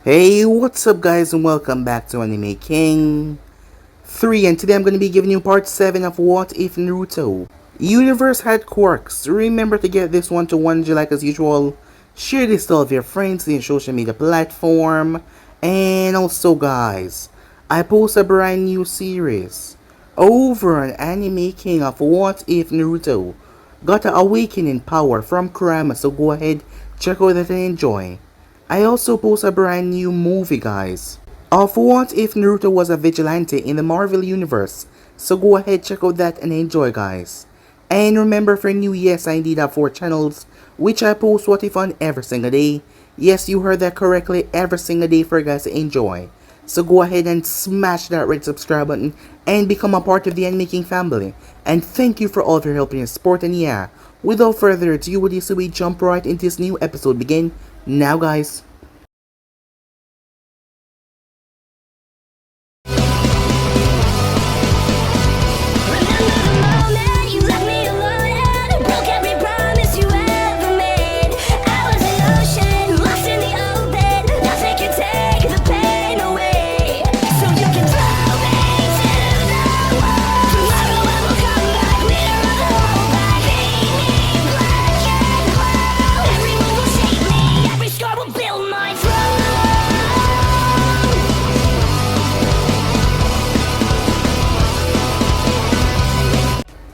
Hey, what's up guys and welcome back to Anime King 3, and today I'm going to be giving you part 7 of What If Naruto. Universe had quirks. Remember to get this one to 1G like as usual. Share this to all of your friends in your social media platform. And also guys, I post a brand new series over on Anime King of What If Naruto got an awakening power from Kurama, so go ahead, check out that and enjoy. I also post a brand new movie guys of What If Naruto was a vigilante in the Marvel Universe, so go ahead check out that and enjoy guys. And remember for new, yes I indeed have 4 channels which I post What If on every single day. Yes, you heard that correctly, every single day for you guys to enjoy. So go ahead and smash that red subscribe button and become a part of the Anime King family. And thank you for all of your help and your support, and yeah, without further ado, with this we jump right into this new episode begin now guys.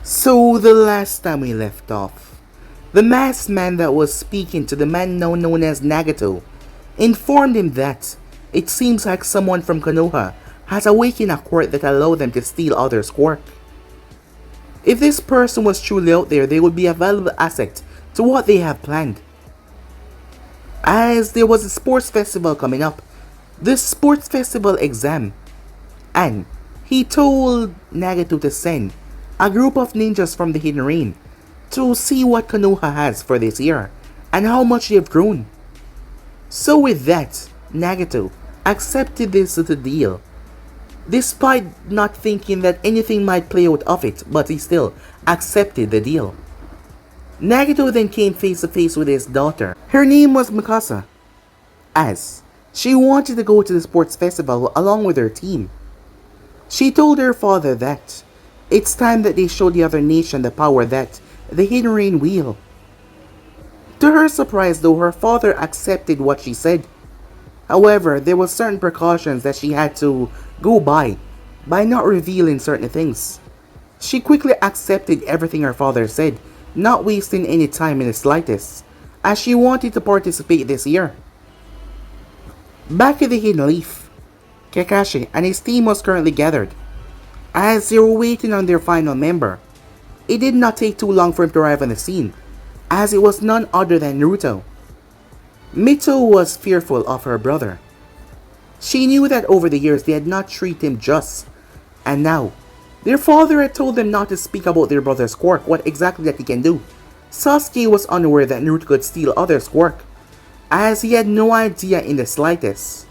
So the last time we left off, the masked man that was speaking to the man now known as Nagato informed him that it seems like someone from Konoha has awakened a quirk that allowed them to steal others' quirk. If this person was truly out there, they would be a valuable asset to what they have planned. As there was a sports festival coming up, the sports festival exam, and he told Nagato to send a group of ninjas from the Hidden Rain to see what Konoha has for this year and how much they've grown. So with that, Nagato accepted this little deal, despite not thinking that anything might play out of it, but he still accepted the deal. Nagato then came face to face with his daughter. Her name was Mikasa, as she wanted to go to the sports festival along with her team. She told her father that it's time that they show the other nation the power that the Hidden Rain wield. To her surprise though, her father accepted what she said. However, there were certain precautions that she had to go by not revealing certain things. She quickly accepted everything her father said, not wasting any time in the slightest, as she wanted to participate this year. Back at the Hidden Leaf, Kakashi and his team was currently gathered. As they were waiting on their final member, it did not take too long for him to arrive on the scene, as it was none other than Naruto. Mito was fearful of her brother. She knew that over the years they had not treated him just, and now, their father had told them not to speak about their brother's quirk, what exactly that he can do. Sasuke was unaware that Naruto could steal others' quirk, as he had no idea in the slightest.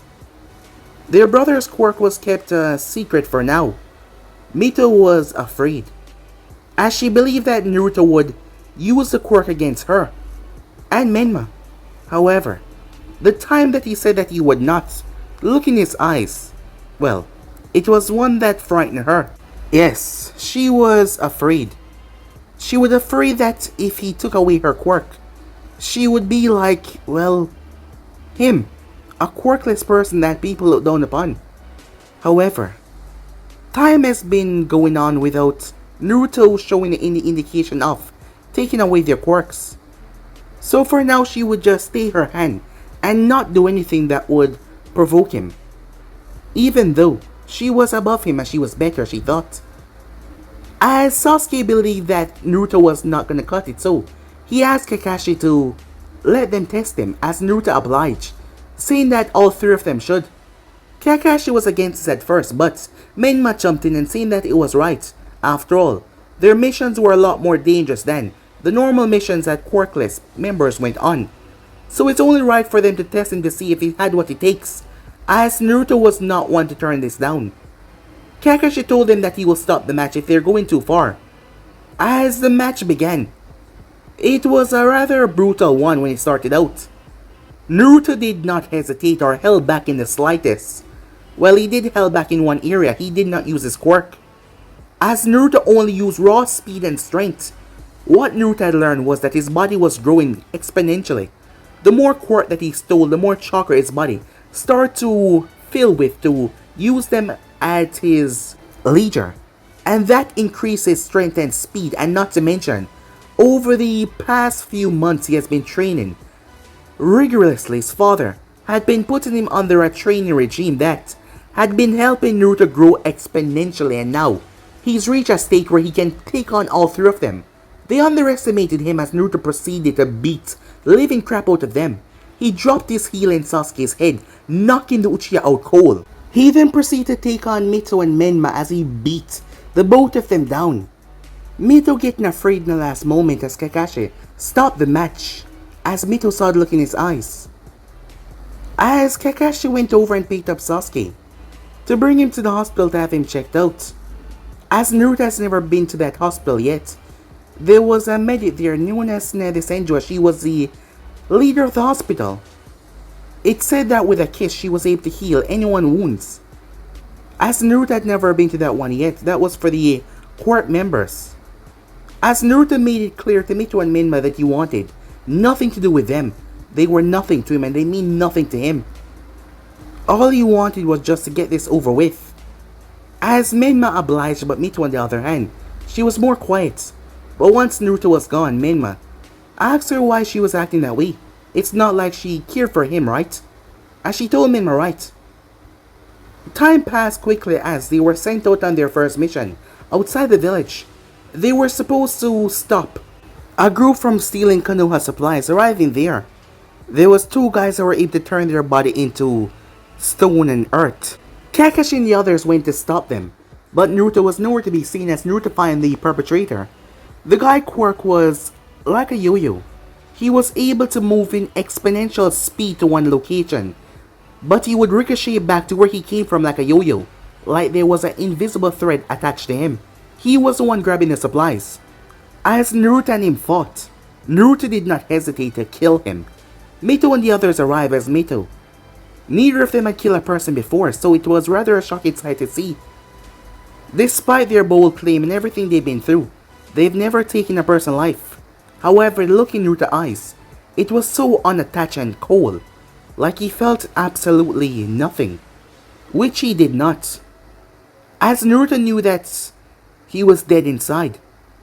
Their brother's quirk was kept a secret for now. Mito was afraid, as she believed that Naruto would use the quirk against her and Menma. However, the time that he said that he would not, look in his eyes, well, it was one that frightened her. Yes, she was afraid. She was afraid that if he took away her quirk, she would be like, well, him, a quirkless person that people look down upon. However, time has been going on without Naruto showing any indication of taking away their quirks. So for now, she would just stay her hand and not do anything that would provoke him. Even though she was above him and she was better, she thought. As Sasuke believed that Naruto was not gonna cut it, so he asked Kakashi to let them test him, as Naruto obliged, saying that all 3 of them should. Kakashi was against this at first, but Menma jumped in and saying that it was right. After all, their missions were a lot more dangerous than the normal missions that quirkless members went on. So it's only right for them to test him to see if he had what it takes, as Naruto was not one to turn this down. Kakashi told them that he will stop the match if they're going too far. As the match began, it was a rather brutal one when it started out. Naruto did not hesitate or held back in the slightest. Well, he did held back in one area. He did not use his quirk. As Naruto only used raw speed and strength, what Naruto had learned was that his body was growing exponentially. The more quirk that he stole, the more chakra his body started to fill with to use them at his leisure. And that increases strength and speed, and not to mention, over the past few months he has been training rigorously. His father had been putting him under a training regime that had been helping Naruto grow exponentially, and now he's reached a state where he can take on all three of them. They underestimated him as Naruto proceeded to beat the living crap out of them. He dropped his heel in Sasuke's head, knocking the Uchiha out cold. He then proceeded to take on Mito and Menma as he beat the both of them down. Mito getting afraid in the last moment as Kakashi stopped the match, as Mito saw the look in his eyes. As Kakashi went over and picked up Sasuke to bring him to the hospital to have him checked out. As Naruto has never been to that hospital yet, there was a medic there known as Senju. She was the leader of the hospital. It said that with a kiss she was able to heal anyone's wounds. As Naruto had never been to that one yet, that was for the court members. As Naruto made it clear to Mito and Menma that he wanted nothing to do with them. They were nothing to him and they mean nothing to him. All he wanted was just to get this over with. As Menma obliged, but Mito on the other hand, she was more quiet. But once Naruto was gone, Menma asked her why she was acting that way. It's not like she cared for him, right? As she told Menma, right? Time passed quickly as they were sent out on their first mission outside the village. They were supposed to stop a group from stealing Konoha supplies. Arriving there, there was two guys that were able to turn their body into stone and earth. Kakashi and the others went to stop them, but Naruto was nowhere to be seen as Naruto found the perpetrator. The guy quirk was like a yo-yo. He was able to move in exponential speed to one location, but he would ricochet back to where he came from like a yo-yo, like there was an invisible thread attached to him. He was the one grabbing the supplies. As Naruto and him fought, Naruto did not hesitate to kill him. Mito and the others arrived as Mito. Neither of them had killed a person before, so it was rather a shocking sight to see. Despite their bold claim and everything they've been through, they've never taken a person's life. However, look in Naruto's eyes, it was so unattached and cold, like he felt absolutely nothing, which he did not. As Naruto knew that he was dead inside,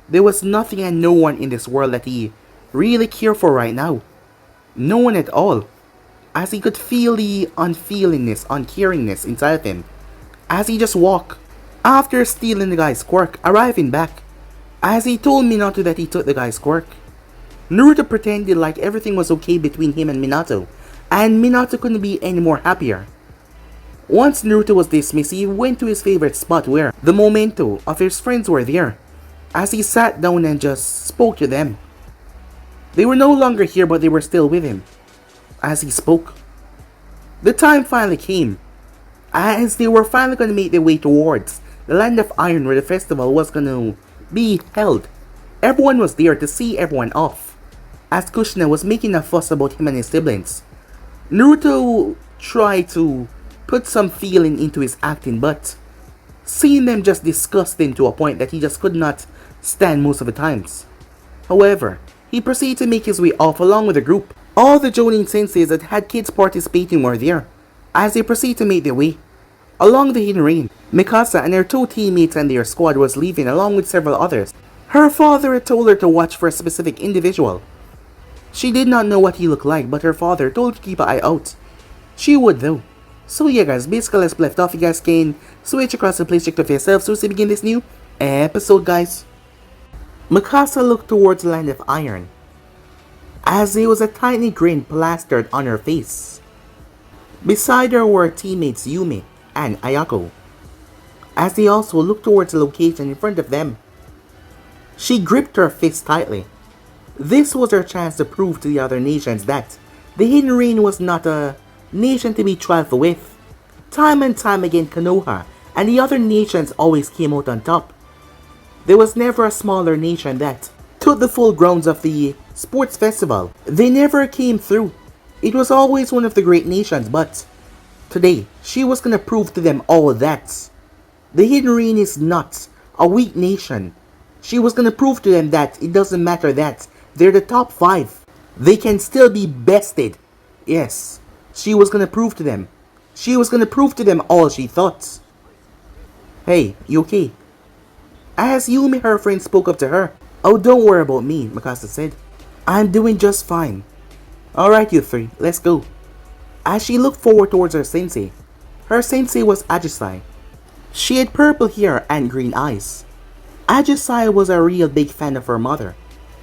there was nothing and no one in this world that he really cared for right now. No one at all. As he could feel the unfeelingness, uncaringness inside of him, as he just walked. After stealing the guy's quirk, arriving back, as he told Minato that he took the guy's quirk, Naruto pretended like everything was okay between him and Minato, and Minato couldn't be any more happier. Once Naruto was dismissed, he went to his favorite spot where the memento of his friends were there, as he sat down and just spoke to them. They were no longer here, but they were still with him. As he spoke, the time finally came, as they were finally going to make their way towards the land of iron where the festival was going to be held. Everyone was there to see everyone off, as Kushina was making a fuss about him and his siblings. Naruto tried to put some feeling into his acting, but seeing them just disgusted him to a point that he just could not stand most of the times. However, he proceeded to make his way off along with the group. All the Jonin senseis that had kids participating were there, as they proceeded to make their way along the hidden rain. Mikasa and her two teammates and their squad was leaving along with several others. Her father had told her to watch for a specific individual. She did not know what he looked like, but her father told her to keep an eye out. She would though. So yeah guys, basically let's left off. You guys can switch across the place, check it for yourself so to begin this new episode guys. Mikasa looked towards the land of iron, as there was a tiny grin plastered on her face. Beside her were teammates Yumi and Ayako, as they also looked towards the location in front of them. She gripped her fist tightly. This was her chance to prove to the other nations that the Hidden Rain was not a nation to be trifled with. Time and time again, Konoha and the other nations always came out on top. There was never a smaller nation that took the full grounds of the sports festival. They never came through. It was always one of the great nations, but today she was gonna prove to them all that the Hidden Rain is not a weak nation. She was gonna prove to them that it doesn't matter that they're the top 5. They can still be bested. Yes, she was gonna prove to them. She was gonna prove to them all she thought. Hey, you okay? As Yumi, her friend, spoke up to her. Oh, don't worry about me, Mikasa said. I'm doing just fine. Alright, you three, let's go. As she looked forward towards her sensei was Ajisai. She had purple hair and green eyes. Ajisai was a real big fan of her mother,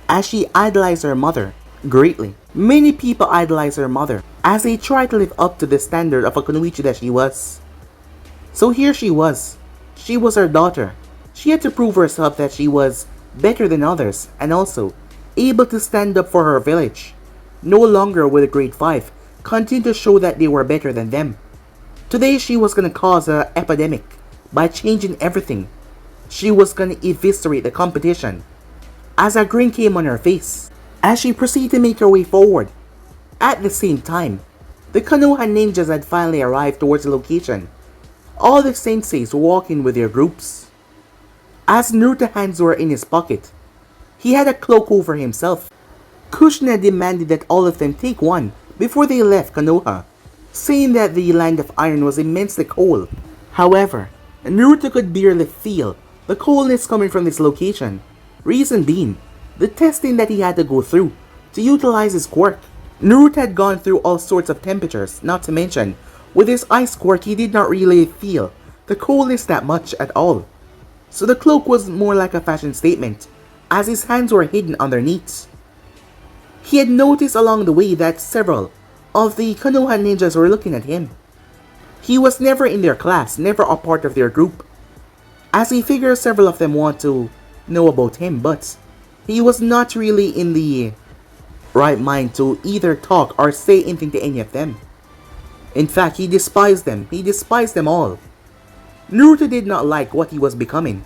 as she idolized her mother greatly. Many people idolize her mother, as they try to live up to the standard of a kunoichi that she was. So here she was. She was her daughter. She had to prove herself that she was better than others, and also able to stand up for her village. No longer would the grade 5 continue to show that they were better than them. Today she was gonna cause an epidemic by changing everything. She was gonna eviscerate the competition. As a grin came on her face, as she proceeded to make her way forward. At the same time, the Konoha ninjas had finally arrived towards the location. All the senseis were walking with their groups. As Naruto's hands were in his pocket, he had a cloak over himself. Kushina demanded that all of them take one before they left Konoha, saying that the land of iron was immensely cold. However, Naruto could barely feel the coldness coming from this location. Reason being, the testing that he had to go through to utilize his quirk. Naruto had gone through all sorts of temperatures, not to mention, with his ice quirk he did not really feel the coldness that much at all. So the cloak was more like a fashion statement, as his hands were hidden underneath. He had noticed along the way that several of the Konoha ninjas were looking at him. He was never in their class, never a part of their group, as he figured several of them want to know about him, but he was not really in the right mind to either talk or say anything to any of them. In fact, he despised them. He despised them all. Naruto did not like what he was becoming.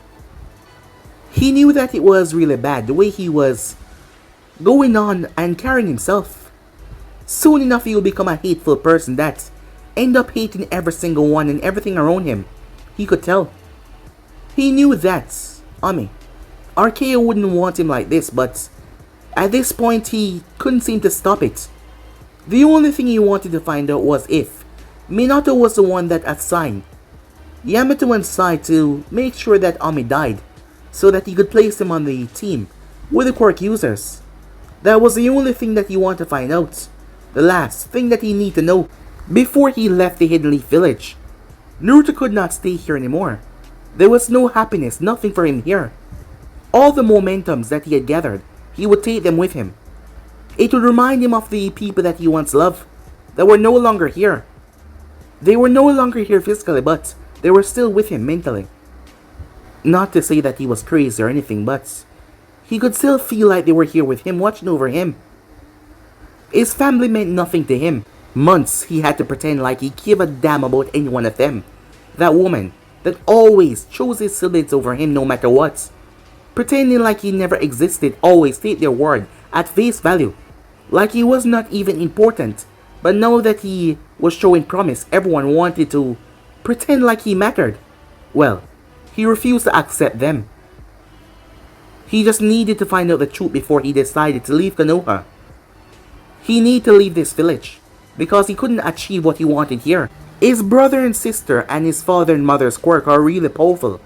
He knew that it was really bad the way he was going on and carrying himself. Soon enough he will become a hateful person that end up hating every single one and everything around him. He could tell. He knew that RKO wouldn't want him like this, but at this point he couldn't seem to stop it. The only thing he wanted to find out was if Minato was the one that assigned Yamato and Sai to make sure that Ami died, so that he could place him on the team with the quirk users. That was the only thing that he wanted to find out. The last thing that he needed to know before he left the Hidden Leaf village. Naruto could not stay here anymore. There was no happiness, nothing for him here. All the momentums that he had gathered, he would take them with him. It would remind him of the people that he once loved, that were no longer here. They were no longer here physically, but they were still with him mentally. Not to say that he was crazy or anything, but he could still feel like they were here with him, watching over him. His family meant nothing to him. Months he had to pretend like he gave a damn about any one of them. That woman that always chose his siblings over him no matter what. Pretending like he never existed, always take their word at face value. Like he was not even important. But now that he was showing promise, everyone wanted to pretend like he mattered. Well, he refused to accept them. He just needed to find out the truth before he decided to leave Konoha. He needed to leave this village because he couldn't achieve what he wanted here. His brother and sister and his father and mother's quirk are really powerful.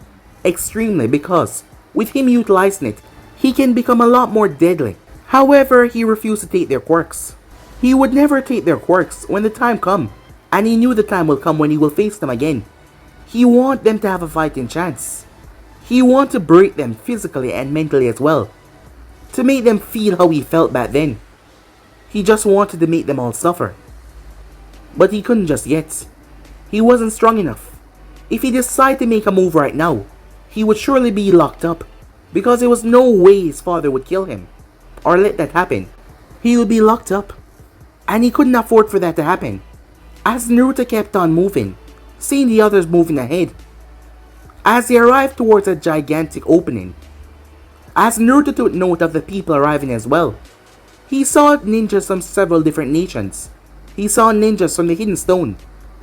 Extremely, because with him utilizing it, he can become a lot more deadly. However, he refused to take their quirks. He would never take their quirks when the time come, and he knew the time will come when he will face them again. He wanted them to have a fighting chance. He wanted to break them physically and mentally as well, to make them feel how he felt back then. He just wanted to make them all suffer. But he couldn't just yet. He wasn't strong enough. If he decided to make a move right now, he would surely be locked up, because there was no way his father would kill him, or let that happen. He would be locked up, and he couldn't afford for that to happen. As Naruto kept on moving, seeing the others moving ahead, as they arrived towards a gigantic opening, as Naruto took note of the people arriving as well, he saw ninjas from several different nations, He saw ninjas from the Hidden Stone.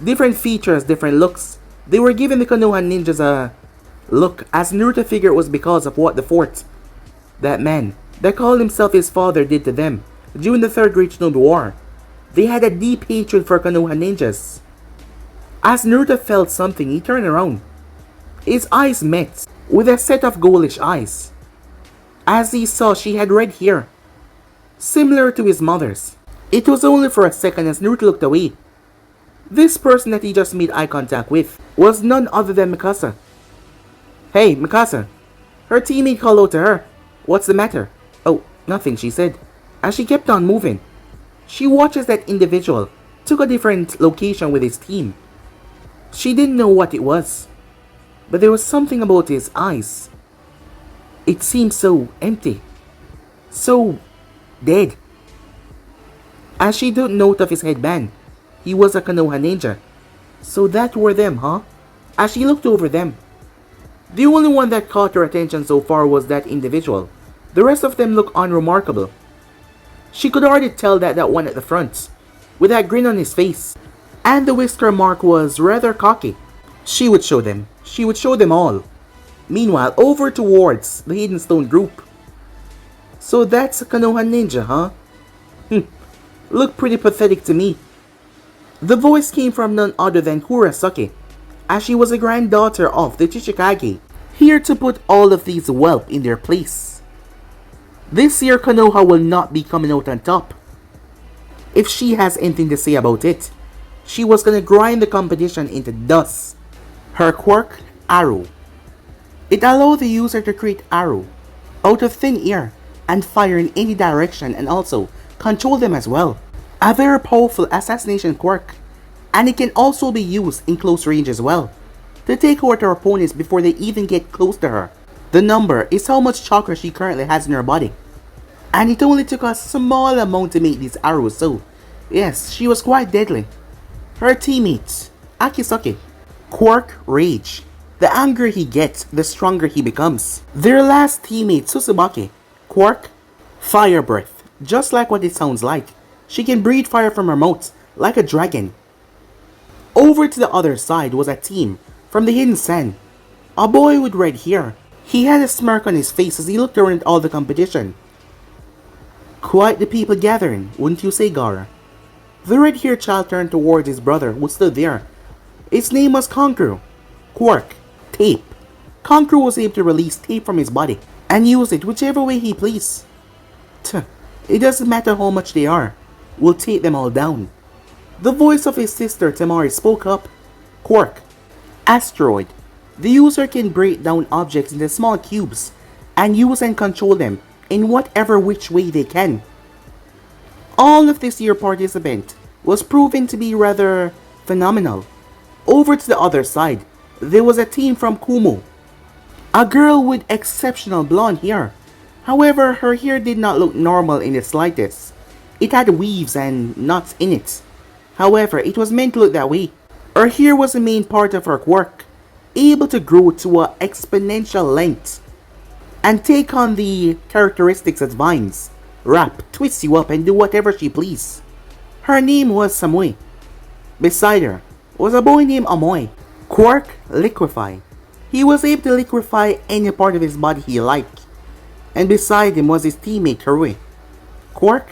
Different features, different looks. They were giving the Konoha ninjas a look, as Naruto figured it was because of what the fort, that man that called himself his father, did to them during the Third Great Shinobi War. They had a deep hatred for Konoha ninjas. As Naruto felt something, he turned around. His eyes met with a set of ghoulish eyes. As he saw, she had red hair, similar to his mother's. It was only for a second as Naruto looked away. This person that he just made eye contact with was none other than Mikasa. "Hey, Mikasa." Her teammate called out to her. "What's the matter?" "Oh, nothing," she said, as she kept on moving. She watches that individual took a different location with his team. She didn't know what it was, but there was something about his eyes. It seemed so empty, so dead. As she took note of his headband, he was a Konoha ninja. So that were them, huh? As she looked over them, the only one that caught her attention so far was that individual. The rest of them looked unremarkable. She could already tell that that one at the front, with that grin on his face, and the whisker mark, was rather cocky. She would show them. She would show them all. Meanwhile, over towards the Hidden Stone group. "So that's a Konoha ninja, huh? Look pretty pathetic to me." The voice came from none other than Kurosaki, as she was a granddaughter of the Chichikage, here to put all of these whelp in their place. This year Konoha will not be coming out on top. If she has anything to say about it, she was gonna grind the competition into dust. Her quirk, Arrow. It allowed the user to create arrow out of thin air and fire in any direction, and also control them as well. A very powerful assassination quirk, and it can also be used in close range as well, to take out her opponents before they even get close to her. The number is how much chakra she currently has in her body, and it only took a small amount to make these arrows, so yes, she was quite deadly. Her teammate, Akisaki. Quirk, Rage. The angrier he gets, the stronger he becomes. Their last teammate, Tsubaki. Quirk, Fire Breath. Just like what it sounds like. She can breathe fire from her mouth, like a dragon. Over to the other side was a team from the Hidden Sand. A boy with red hair. He had a smirk on his face as he looked around at all the competition. Quite the people gathering, wouldn't you say, Gara? The red-haired child turned towards his brother, who stood there. His name was Kankuro. Quirk, Tape. Kankuro was able to release tape from his body and use it whichever way he pleased. It doesn't matter how much they are, we'll take them all down. The voice of his sister Temari spoke up. Quirk, Asteroid. The user can break down objects into small cubes and use and control them in whatever which way they can. All of this year participant was proven to be rather phenomenal. Over to the other side, there was a team from Kumo. A girl with exceptional blonde hair. However, her hair did not look normal in the slightest. It had weaves and knots in it. However, it was meant to look that way. Her hair was the main part of her quirk, able to grow to an exponential length and take on the characteristics as vines. Wrap, twist you up, and do whatever she pleased. Her name was Samui. Beside her was a boy named Amoy. Quirk, Liquefy. He was able to liquefy any part of his body he liked. And beside him was his teammate Harui. Quirk,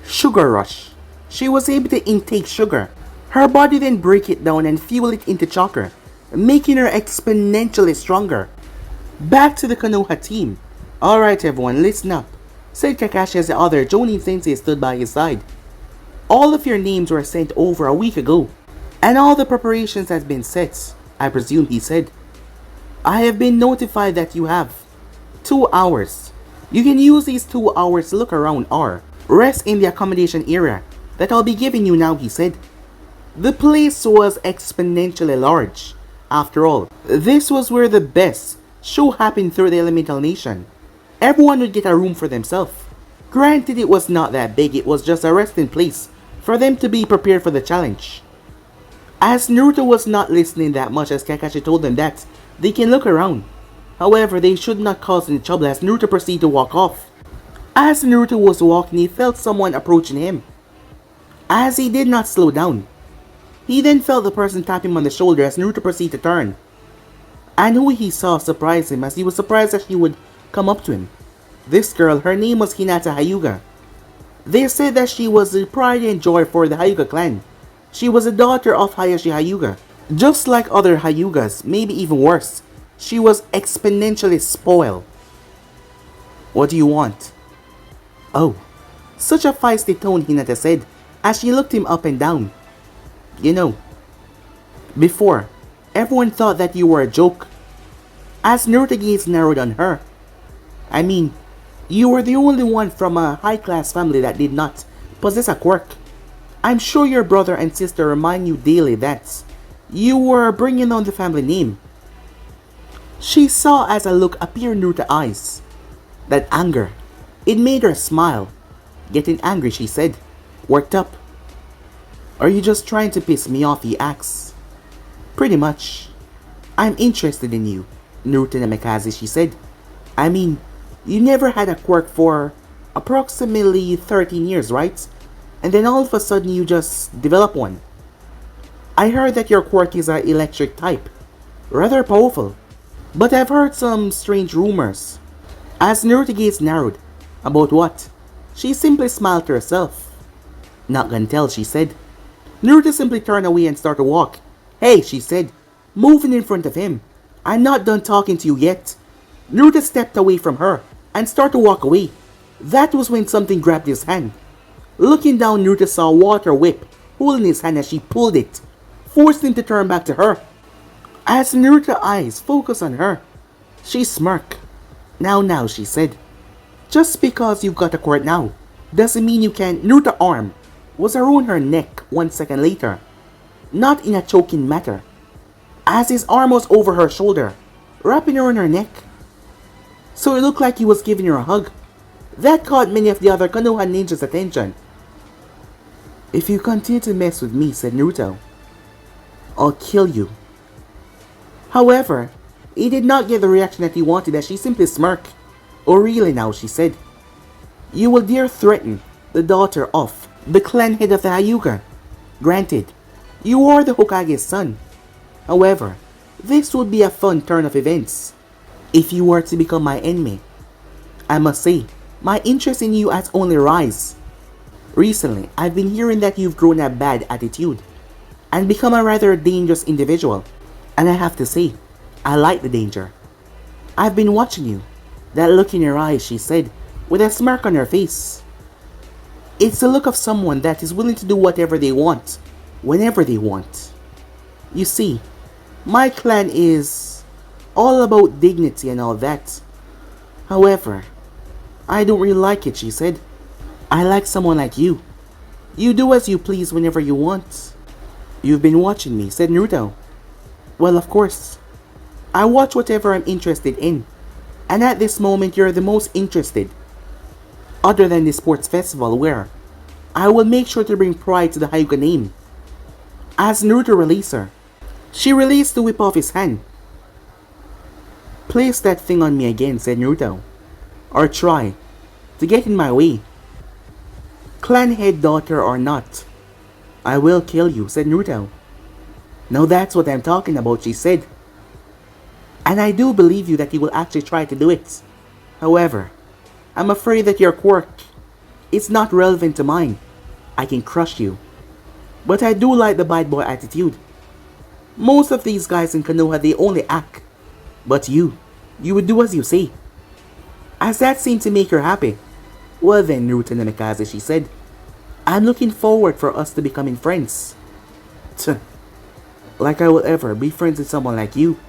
Sugar Rush. She was able to intake sugar. Her body then break it down and fuel it into chakra, making her exponentially stronger. Back to the Konoha team. "Alright everyone, listen up," said Kakashi as the other Jonin Sensei stood by his side. "All of your names were sent over a week ago, and all the preparations has been set, I presume," he said. "I have been notified that you have 2 hours. You can use these 2 hours to look around or rest in the accommodation area that I'll be giving you now," he said. The place was exponentially large. After all, this was where the best show happened through the Elemental Nation. Everyone would get a room for themselves. Granted, it was not that big, it was just a resting place for them to be prepared for the challenge. As Naruto was not listening that much, as Kakashi told them that they can look around. However, they should not cause any trouble as Naruto proceeded to walk off. As Naruto was walking, he felt someone approaching him. as he did not slow down. He then felt the person tap him on the shoulder as Naruto proceeded to turn. And who he saw surprised him as he was surprised that she would come up to him. This girl, her name was Hinata Hyuga. They said that she was the pride and joy for the Hyuga clan. She was a daughter of Hayashi Hyuga. Just like other Hyugas, maybe even worse, she was exponentially spoiled. What do you want? Oh, such a feisty tone, Hinata said, as she looked him up and down. You know, before, everyone thought that you were a joke. As Naruto's gaze narrowed on her. I mean, you were the only one from a high-class family that did not possess a quirk. I'm sure your brother and sister remind you daily that you were bringing on the family name. She saw as a look appear in Naruto's eyes. That anger. It made her smile. Getting angry, she said. Worked up. Are you just trying to piss me off, he asks. Pretty much. I'm interested in you, Naruto Namikaze, she said. I mean, you never had a quirk for approximately 13 years, right? And then all of a sudden you just develop one. I heard that your quirk is an electric type. Rather powerful. But I've heard some strange rumors. As Naruto's gaze narrowed. About what? She simply smiled to herself. Not gonna tell, she said. Naruto simply turned away and started to walk. Hey, she said, moving in front of him. I'm not done talking to you yet. Naruto stepped away from her and started to walk away. That was when something grabbed his hand. Looking down, Naruto saw a water whip holding his hand as she pulled it, forced him to turn back to her. As Naruto's eyes focused on her, she smirked. Now, she said. Just because you've got a quirk now, doesn't mean you can. Naruto's arm was around her neck 1 second later, not in a choking manner, as his arm was over her shoulder, wrapping around her neck. So it looked like he was giving her a hug. That caught many of the other Konoha ninjas' attention. If you continue to mess with me, said Naruto, I'll kill you. However, he did not get the reaction that he wanted as she simply smirked. Oh really now, she said. You will dare threaten the daughter of the clan head of the Hyuga. Granted, you are the Hokage's son. However, this would be a fun turn of events. If you were to become my enemy, I must say, my interest in you has only risen. Recently, I've been hearing that you've grown a bad attitude and become a rather dangerous individual. And I have to say, I like the danger. I've been watching you. That look in your eyes, she said, with a smirk on her face. It's the look of someone that is willing to do whatever they want, whenever they want. You see, my clan is all about dignity and all that. However, I don't really like it, she said. I like someone like you. You do as you please whenever you want. You've been watching me, said Naruto. Well, of course. I watch whatever I'm interested in. And at this moment, you're the most interested. Other than the sports festival where I will make sure to bring pride to the Hyuga name. As Naruto released her, she released the whip off his hand. Place that thing on me again, said Naruto. Or try to get in my way. Clan head daughter or not, I will kill you, said Naruto. Now that's what I'm talking about, she said. And I do believe you that you will actually try to do it. However, I'm afraid that your quirk is not relevant to mine. I can crush you. But I do like the bad boy attitude. Most of these guys in Konoha, they only act. But you would do as you say. As that seemed to make her happy. Well then, Naruto Namikaze, she said, I'm looking forward for us to becoming friends. Tch, like I will ever be friends with someone like you.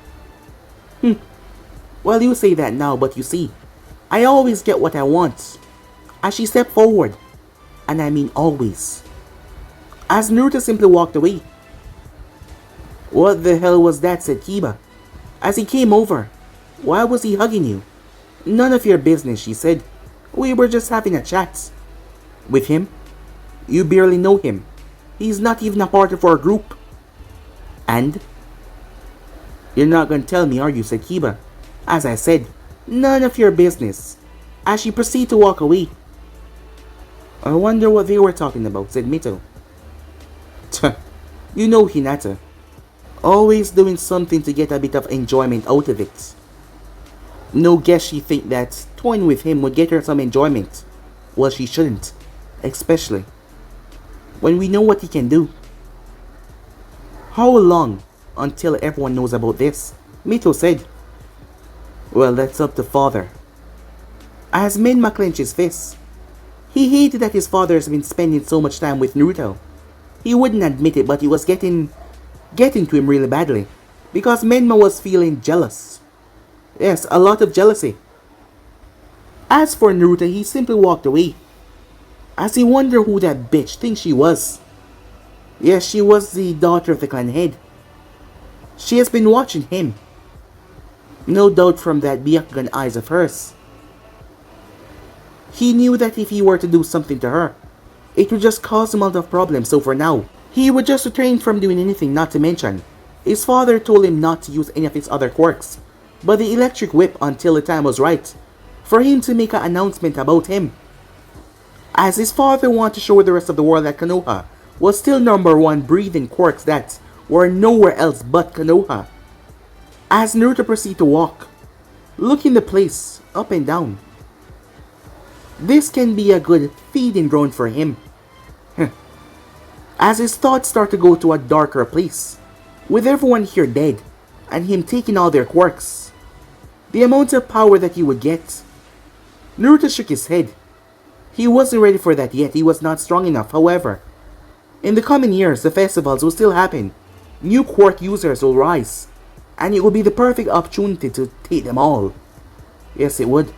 Well, you say that now, but you see, I always get what I want. As she stepped forward, and I mean always. As Naruto simply walked away. What the hell was that, said Kiba. As he came over, why was he hugging you? None of your business, she said. We were just having a chat. With him? You barely know him. He's not even a part of our group. And? You're not gonna tell me, are you, said Kiba. As I said, none of your business. As she proceeded to walk away. I wonder what they were talking about, said Mito. You know Hinata. Always doing something to get a bit of enjoyment out of it. No guess she think that toying with him would get her some enjoyment. Well, she shouldn't. Especially when we know what he can do. How long until everyone knows about this? Mito said. Well, that's up to father. As Menma clenched his fists, he hated that his father has been spending so much time with Naruto. He wouldn't admit it, but he was getting to him really badly, because Menma was feeling jealous. Yes, a lot of jealousy. As for Naruto, he simply walked away, as he wondered who that bitch thinks she was. Yes, she was the daughter of the clan head. She has been watching him. No doubt from that Byakugan eyes of hers. He knew that if he were to do something to her, it would just cause him a lot of problems, so for now, he would just refrain from doing anything, not to mention, his father told him not to use any of his other quirks, but the electric whip until the time was right, for him to make an announcement about him. As his father wanted to show the rest of the world that Konoha was still #1 breathing quirks that were nowhere else but Konoha. As Naruto proceeded to walk, looking the place up and down. This can be a good feeding ground for him. As his thoughts start to go to a darker place, with everyone here dead, and him taking all their quirks, the amount of power that he would get. Naruto shook his head. He wasn't ready for that yet, he was not strong enough. However, in the coming years, the festivals will still happen, new quirk users will rise, and it would be the perfect opportunity to take them all. Yes, it would.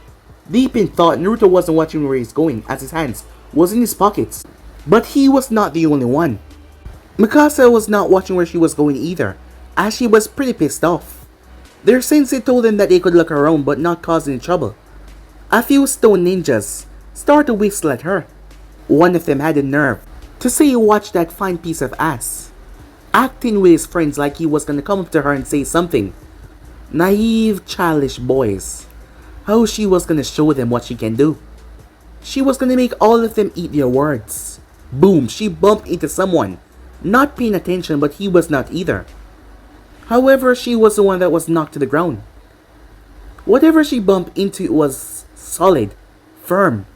Deep in thought, Naruto wasn't watching where he's going, as his hands was in his pockets. But he was not the only one. Mikasa was not watching where she was going either, as she was pretty pissed off. Their sensei told them that they could look around but not cause any trouble. A few stone ninjas started to whistle at her. One of them had the nerve to say, "Watch that fine piece of ass," acting with his friends like he was gonna come up to her and say something. Naive, childish boys. How she was gonna show them what she can do. She was gonna make all of them eat their words. Boom, she bumped into someone. Not paying attention, but he was not either. However, she was the one that was knocked to the ground. Whatever she bumped into was solid, firm.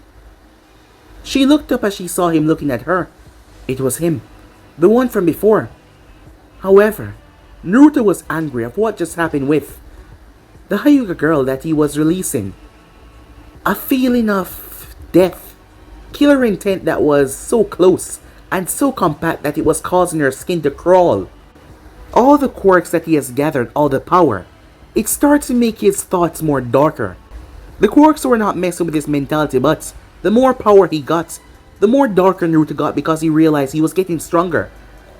She looked up as she saw him looking at her. It was him, the one from before. However, Naruto was angry of what just happened with the Hyuga girl that he was releasing. A feeling of death, killer intent that was so close and so compact that it was causing her skin to crawl. All the quirks that he has gathered, all the power, it started to make his thoughts more darker. The quirks were not messing with his mentality, but the more power he got, the more darker Naruto got, because he realized he was getting stronger,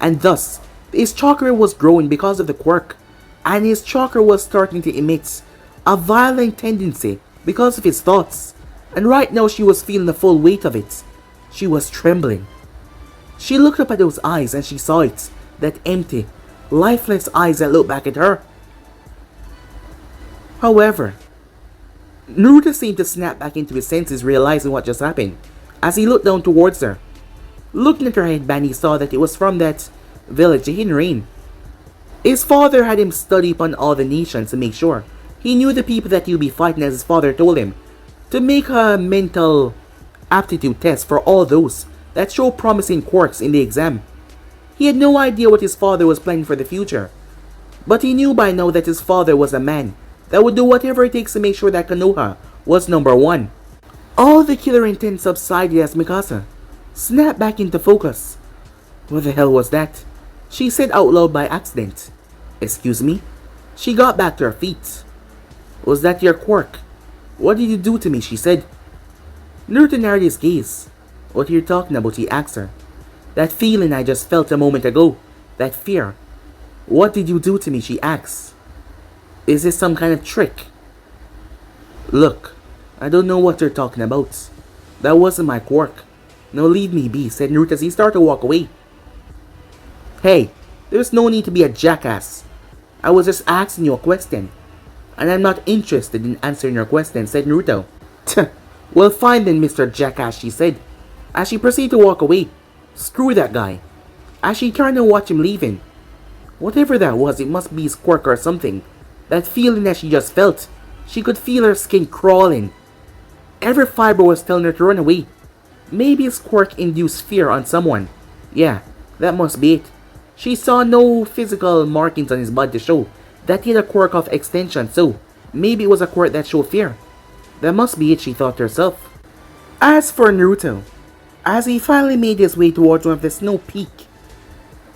and thus his chakra was growing because of the quirk, and his chakra was starting to emit a violent tendency because of his thoughts, and right now she was feeling the full weight of it. She was trembling. She looked up at those eyes and she saw it, that empty, lifeless eyes that looked back at her. However, Naruto seemed to snap back into his senses, realizing what just happened, as he looked down towards her. Looking at her headband, he saw that it was from that village, Hinrain. His father had him study upon all the nations to make sure he knew the people that he would be fighting, as his father told him, to make a mental aptitude test for all those that show promising quirks in the exam. He had no idea what his father was planning for the future, but he knew by now that his father was a man that would do whatever it takes to make sure that Konoha was #1. All the killer intent subsided as Mikasa snapped back into focus. What the hell was that? She said out loud by accident. Excuse me? She got back to her feet. Was that your quirk? What did you do to me? She said. Naruto narrowed his gaze. What are you talking about? He asked her. That feeling I just felt a moment ago. That fear. What did you do to me? She asked. Is this some kind of trick? Look, I don't know what you're talking about. That wasn't my quirk. Now leave me be, said Naruto as he started to walk away. Hey, there's no need to be a jackass. I was just asking you a question, and I'm not interested in answering your question, said Naruto. Well, fine then, Mr. Jackass, she said, as she proceeded to walk away. Screw that guy. as she turned to watch him leaving. Whatever that was, it must be his quirk or something. That feeling that she just felt. She could feel her skin crawling. Every fiber was telling her to run away. Maybe his quirk induced fear on someone. Yeah, that must be it. She saw no physical markings on his body to show that he had a quirk of extension, so maybe it was a quirk that showed fear. That must be it, she thought to herself. As for Naruto, as he finally made his way towards one of the snow peak,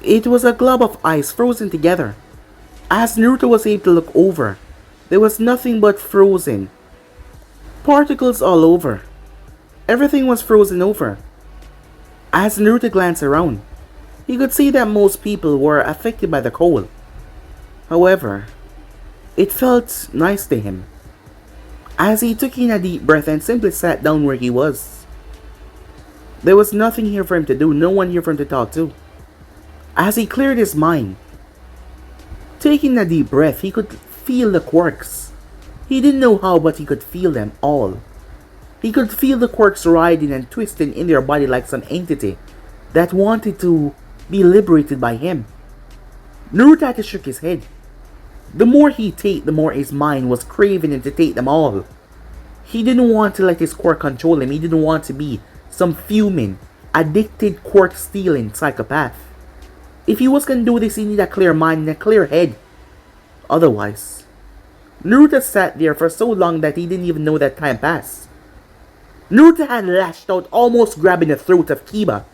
it was a glob of ice frozen together. As Naruto was able to look over, there was nothing but frozen particles all over. Everything was frozen over. As Naruto glanced around, he could see that most people were affected by the cold. However, it felt nice to him. As he took in a deep breath and simply sat down where he was. There was nothing here for him to do, no one here for him to talk to. As he cleared his mind, taking a deep breath, he could feel the quirks. He didn't know how, but he could feel them all. He could feel the quirks riding and twisting in their body like some entity that wanted to be liberated by him. Naruto shook his head. The more he ate, the more his mind was craving him to take them all. He didn't want to let his quirk control him. He didn't want to be some fuming, addicted, quirk-stealing psychopath. If he was going to do this, he needed a clear mind and a clear head. Otherwise, Naruto sat there for so long that he didn't even know that time passed. Naruto had lashed out, almost grabbing the throat of Kiba,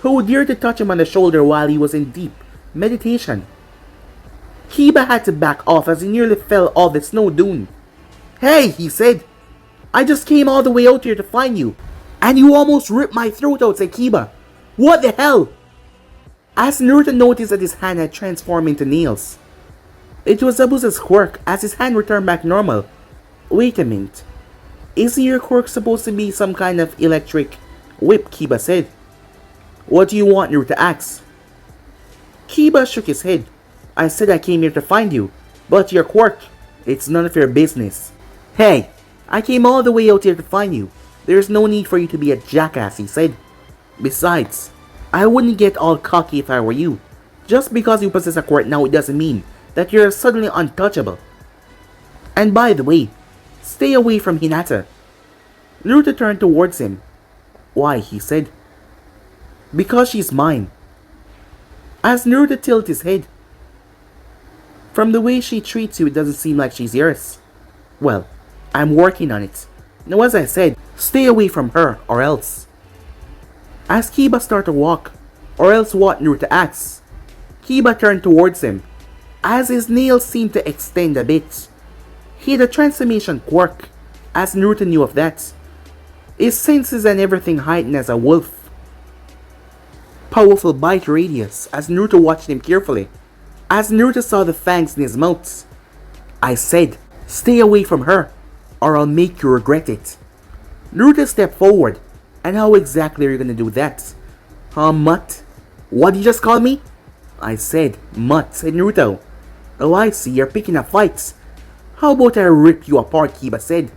who dared to touch him on the shoulder while he was in deep meditation. Kiba had to back off as he nearly fell off the snow dune. "Hey," he said, "I just came all the way out here to find you, and you almost ripped my throat out," said Kiba. "What the hell?" As Naruto noticed that his hand had transformed into nails. It was Zabuza's quirk as his hand returned back normal. "Wait a minute. Isn't your quirk supposed to be some kind of electric whip?" Kiba said. "What do you want?" Naruto asked. Kiba shook his head. "I said I came here to find you, but your quirk, it's none of your business." "Hey, I came all the way out here to find you. There's no need for you to be a jackass," he said. "Besides, I wouldn't get all cocky if I were you. Just because you possess a quirk now, it doesn't mean that you're suddenly untouchable. And by the way, stay away from Hinata." Naruto turned towards him. "Why?" he said. "Because she's mine." As Naruto tilted his head, "From the way she treats you, it doesn't seem like she's yours." "Well, I'm working on it. Now, as I said, stay away from her, or else." As Kiba started to walk, "Or else what?" Naruto asked. Kiba turned towards him, as his nails seemed to extend a bit. He had a transformation quirk, as Naruto knew of that. His senses and everything heightened as a wolf. Powerful bite radius, as Naruto watched him carefully. As Naruto saw the fangs in his mouth. "I said, stay away from her, or I'll make you regret it." Naruto stepped forward. "And how exactly are you gonna do that?" Mutt? What did you just call me?" "I said, Mutt," said Naruto. "Oh, I see, you're picking up fights. How about I rip you apart?" Kiba said.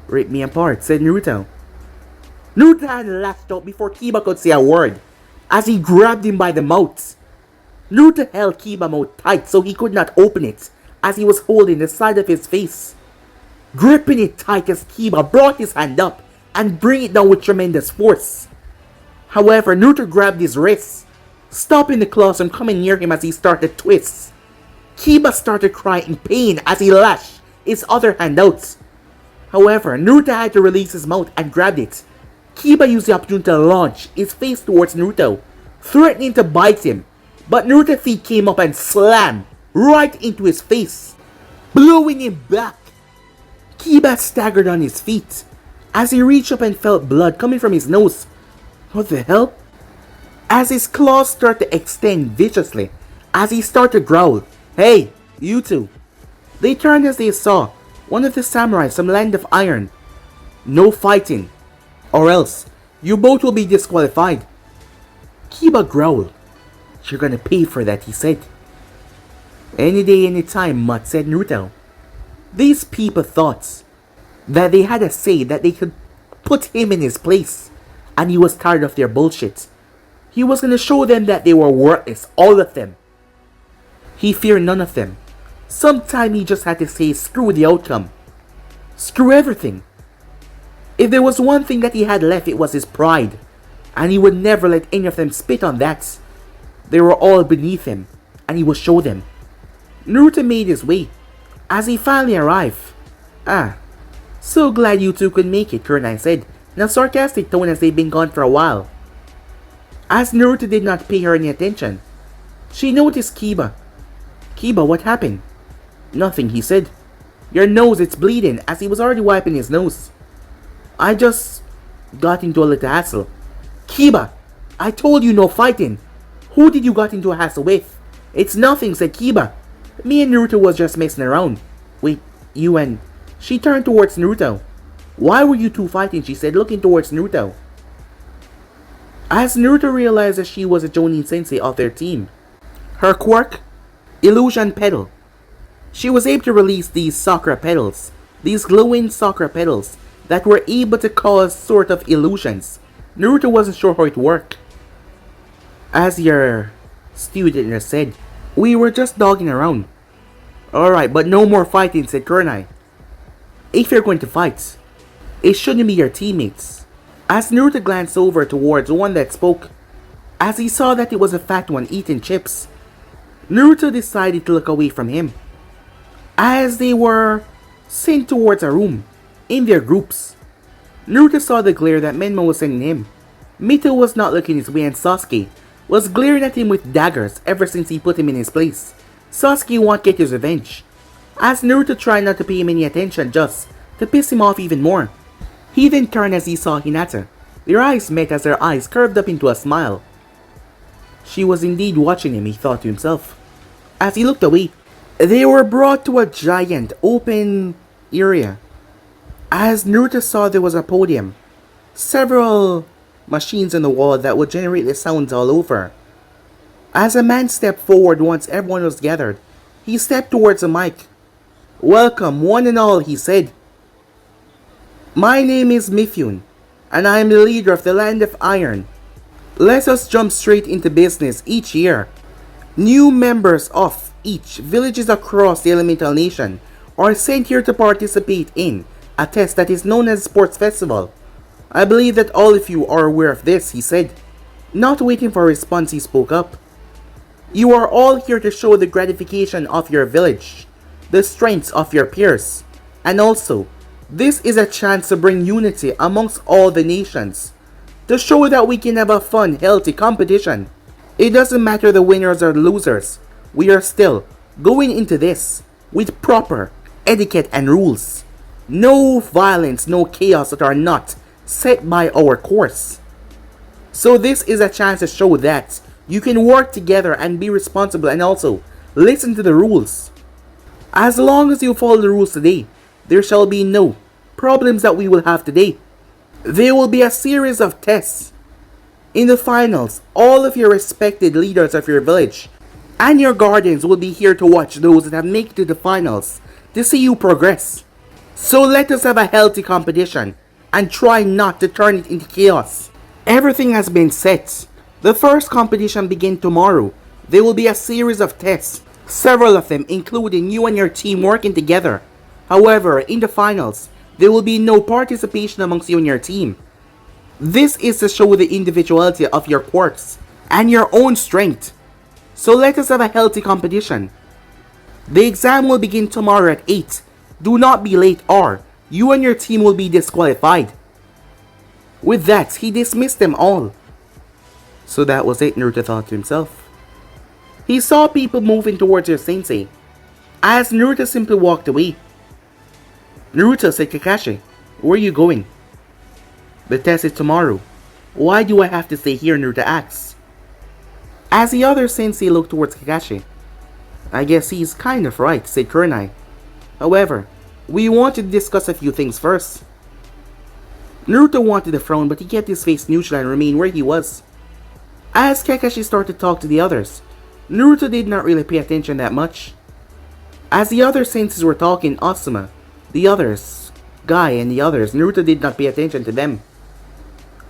"Rip me apart," said Naruto. Naruto had lashed out before Kiba could say a word, as he grabbed him by the mouth. Naruto held Kiba's mouth tight so he could not open it, as he was holding the side of his face. Gripping it tight as Kiba brought his hand up and bring it down with tremendous force. However, Naruto grabbed his wrists, stopping the claws from coming near him as he started to twist. Kiba started crying in pain as he lashed his other hand out. However, Naruto had to release his mouth and grabbed it. Kiba used the opportunity to launch his face towards Naruto, threatening to bite him, but Naruto's feet came up and slammed right into his face, blowing him back. Kiba staggered on his feet as he reached up and felt blood coming from his nose. What the hell? As his claws started to extend viciously, as he started to growl, "Hey, you two!" They turned as they saw one of the samurai from Land of Iron. "No fighting, or else you both will be disqualified." Kiba growled. "You're gonna pay for that," he said. "Any day, any time," Mutt said Naruto. These people thought that they had a say that they could put him in his place, and he was tired of their bullshit. He was going to show them that they were worthless, all of them. He feared none of them. Sometime he just had to say screw the outcome. Screw everything. If there was one thing that he had left, it was his pride. And he would never let any of them spit on that. They were all beneath him, and he would show them. Naruto made his way. As he finally arrived. "Ah, so glad you two could make it," Kurenai said, in a sarcastic tone as they'd been gone for a while. As Naruto did not pay her any attention, she noticed Kiba. "Kiba, what happened?" "Nothing," he said. "Your nose, it's bleeding," as he was already wiping his nose. "I just got into a little hassle." "Kiba, I told you no fighting. Who did you got into a hassle with?" "It's nothing," said Kiba. "Me and Naruto was just messing around." "Wait, you and..." She turned towards Naruto. "Why were you two fighting?" she said, looking towards Naruto. As Naruto realized that she was a Jonin sensei of their team. Her quirk? Illusion Petal. She was able to release these sakura petals, these glowing sakura petals, that were able to cause sort of illusions. Naruto wasn't sure how it worked. As your student said, "We were just dogging around." "Alright, but no more fighting," said Kurenai. "If you're going to fight, it shouldn't be your teammates." As Naruto glanced over towards the one that spoke, as he saw that it was a fat one eating chips, Naruto decided to look away from him. As they were sent towards a room, in their groups, Naruto saw the glare that Menma was sending him. Mito was not looking his way and Sasuke was glaring at him with daggers ever since he put him in his place. Sasuke won't get his revenge. As Naruto tried not to pay him any attention just to piss him off even more. He then turned as he saw Hinata. Their eyes met as their eyes curved up into a smile. She was indeed watching him, he thought to himself. As he looked away, they were brought to a giant open area. As Naruto saw, there was a podium. Several machines on the wall that would generate the sounds all over. As a man stepped forward once everyone was gathered, he stepped towards the mic. "Welcome, one and all," he said. "My name is Mifune, and I am the leader of the Land of Iron. Let us jump straight into business. Each year, new members of each villages across the Elemental Nation are sent here to participate in a test that is known as Sports Festival. I believe that all of you are aware of this," he said. Not waiting for a response, he spoke up. "You are all here to show the gratification of your village, the strengths of your peers, and also, this is a chance to bring unity amongst all the nations, to show that we can have a fun, healthy competition. It doesn't matter the winners or the losers, we are still going into this with proper etiquette and rules. No violence, no chaos that are not set by our course. So this is a chance to show that you can work together and be responsible and also listen to the rules. As long as you follow the rules today, there shall be no problems that we will have today. There will be a series of tests. In the finals, all of your respected leaders of your village and your guardians will be here to watch those that have made it to the finals to see you progress. So let us have a healthy competition and try not to turn it into chaos. Everything has been set. The first competition begins tomorrow. There will be a series of tests, several of them including you and your team working together. However, in the finals, there will be no participation amongst you and your team. This is to show the individuality of your quirks and your own strength. So let us have a healthy competition. The exam will begin tomorrow at 8. Do not be late or you and your team will be disqualified." With that, he dismissed them all. So that was it, Naruto thought to himself. He saw people moving towards their sensei, as Naruto simply walked away. "Naruto," said Kakashi, "where are you going?" "The test is tomorrow." "Why do I have to stay here?" Naruto asked. As the other sensei looked towards Kakashi. "I guess he's kind of right," said Kurenai. "However, we want to discuss a few things first." Naruto wanted to frown, but he kept his face neutral and remained where he was. As Kakashi started to talk to the others, Naruto did not really pay attention that much. As the other senseis were talking, Asuma, the others, Guy and the others, Naruto did not pay attention to them.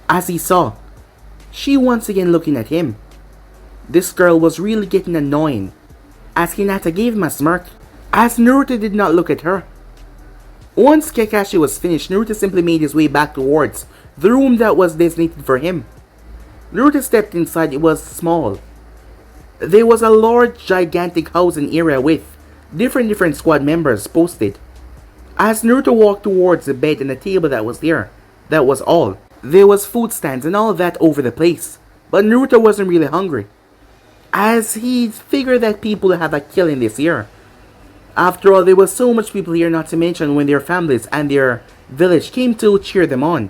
As he saw, she once again looking at him. This girl was really getting annoying, as Hinata gave him a smirk, as Naruto did not look at her. Once Kakashi was finished, Naruto simply made his way back towards the room that was designated for him. Naruto stepped inside. It was small. There was a large, gigantic housing area with different squad members posted. As Naruto walked towards the bed and the table that was there, that was all. There was food stands and all that over the place, but Naruto wasn't really hungry, as he figured that people have a killing this year. After all, there was so much people here, not to mention when their families and their village came to cheer them on.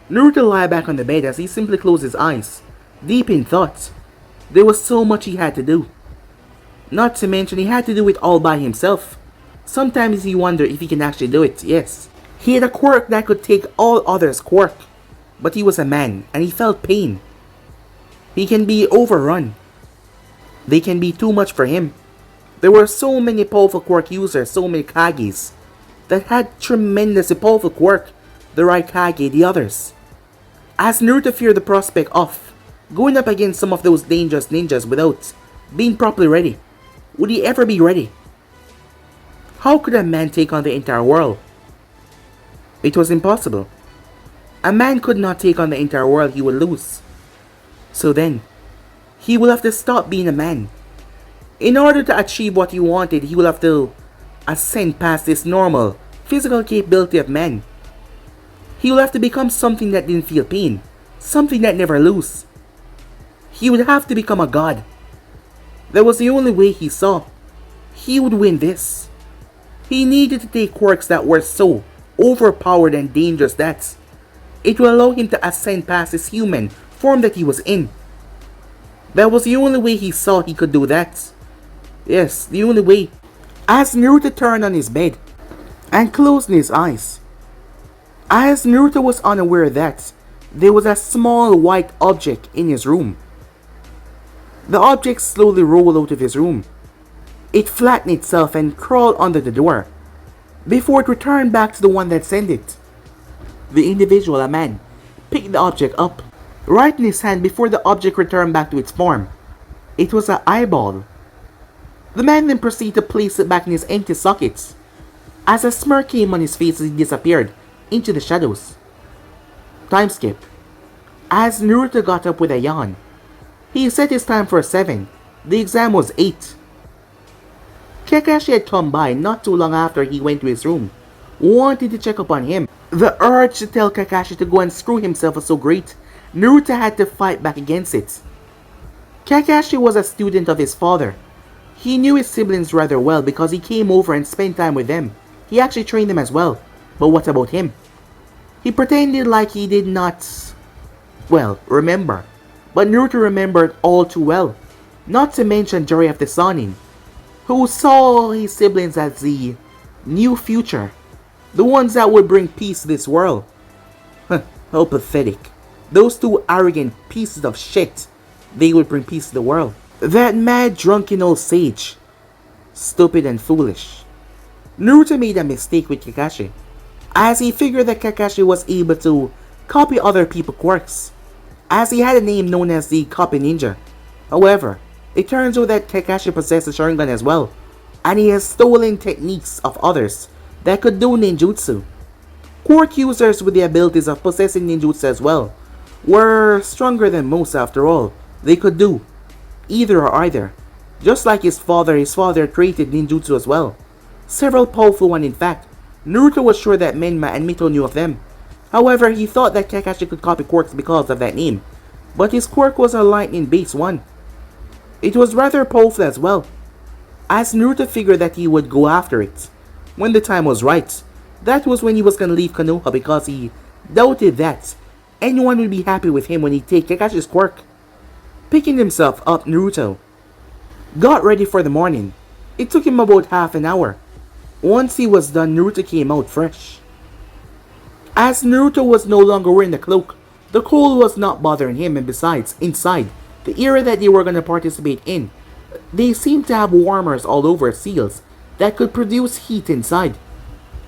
Naruto lay back on the bed as he simply closed his eyes, deep in thought. There was so much he had to do. Not to mention he had to do it all by himself. Sometimes he wondered if he can actually do it, yes. He had a quirk that could take all others' quirk. But he was a man, and he felt pain. He can be overrun. They can be too much for him. There were so many powerful quirk users, so many Kages, that had tremendous powerful quirk, the right Kage, the others. As Naruto feared the prospect of going up against some of those dangerous ninjas without being properly ready. Would he ever be ready? How could a man take on the entire world? It was impossible. A man could not take on the entire world, he would lose. So then, he will have to stop being a man. In order to achieve what he wanted, he will have to ascend past this normal, physical capability of man. He will have to become something that didn't feel pain, something that never lose. He would have to become a god. That was the only way he saw. He would win this. He needed to take quirks that were so overpowered and dangerous that it will allow him to ascend past his human form that he was in. That was the only way he saw he could do that. Yes, the only way. As Naruto turned on his bed and closed his eyes, as Naruto was unaware that there was a small white object in his room. The object slowly rolled out of his room. It flattened itself and crawled under the door, before it returned back to the one that sent it. The individual, a man, picked the object up, right in his hand before the object returned back to its form. It was an eyeball. The man then proceeded to place it back in his empty sockets, as a smirk came on his face as he disappeared into the shadows. Time skip. As Naruto got up with a yawn, he set his time for 7. The exam was 8. Kakashi had come by not too long after he went to his room, wanting to check up on him. The urge to tell Kakashi to go and screw himself was so great, Naruto had to fight back against it. Kakashi was a student of his father. He knew his siblings rather well because he came over and spent time with them. He actually trained them as well. But what about him? He pretended like he did not, remember. But Naruto remembered all too well. Not to mention Jiraiya of the Sannin, who saw his siblings as the new future. The ones that would bring peace to this world. How pathetic. Those two arrogant pieces of shit. They would bring peace to the world. That mad drunken old sage. Stupid and foolish. Naruto made a mistake with Kakashi, as he figured that Kakashi was able to copy other people's quirks, as he had a name known as the Copy Ninja. However, it turns out that Kakashi possesses Sharingan as well, and he has stolen techniques of others that could do ninjutsu. Quirk users with the abilities of possessing ninjutsu as well were stronger than most after all. They could do either or either. Just like his father created ninjutsu as well. Several powerful ones in fact. Naruto was sure that Menma and Mito knew of them. However, he thought that Kakashi could copy quirks because of that name. But his quirk was a lightning-based one. It was rather powerful as well, as Naruto figured that he would go after it when the time was right. That was when he was going to leave Konoha because he doubted that anyone would be happy with him when he take Kakashi's quirk. Picking himself up, Naruto got ready for the morning. It took him about half an hour. Once he was done, Naruto came out fresh. As Naruto was no longer wearing the cloak, the cold was not bothering him, and besides, inside the area that they were going to participate in, they seemed to have warmers all over, seals that could produce heat inside.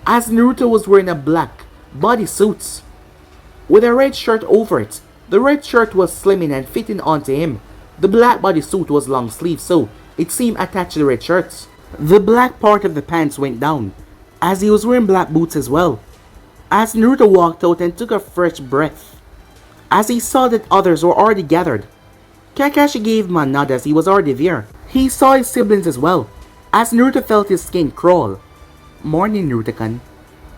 As Naruto was wearing a black bodysuit with a red shirt over it, The red shirt was slimming and fitting onto him. The black bodysuit was long sleeved, so it seemed attached to the red shirt. The black part of the pants went down, as he was wearing black boots as well. As Naruto walked out and took a fresh breath, as he saw that others were already gathered, Kakashi gave him a nod as he was already there. He saw his siblings as well, as Naruto felt his skin crawl. "Morning, Naruto-kun."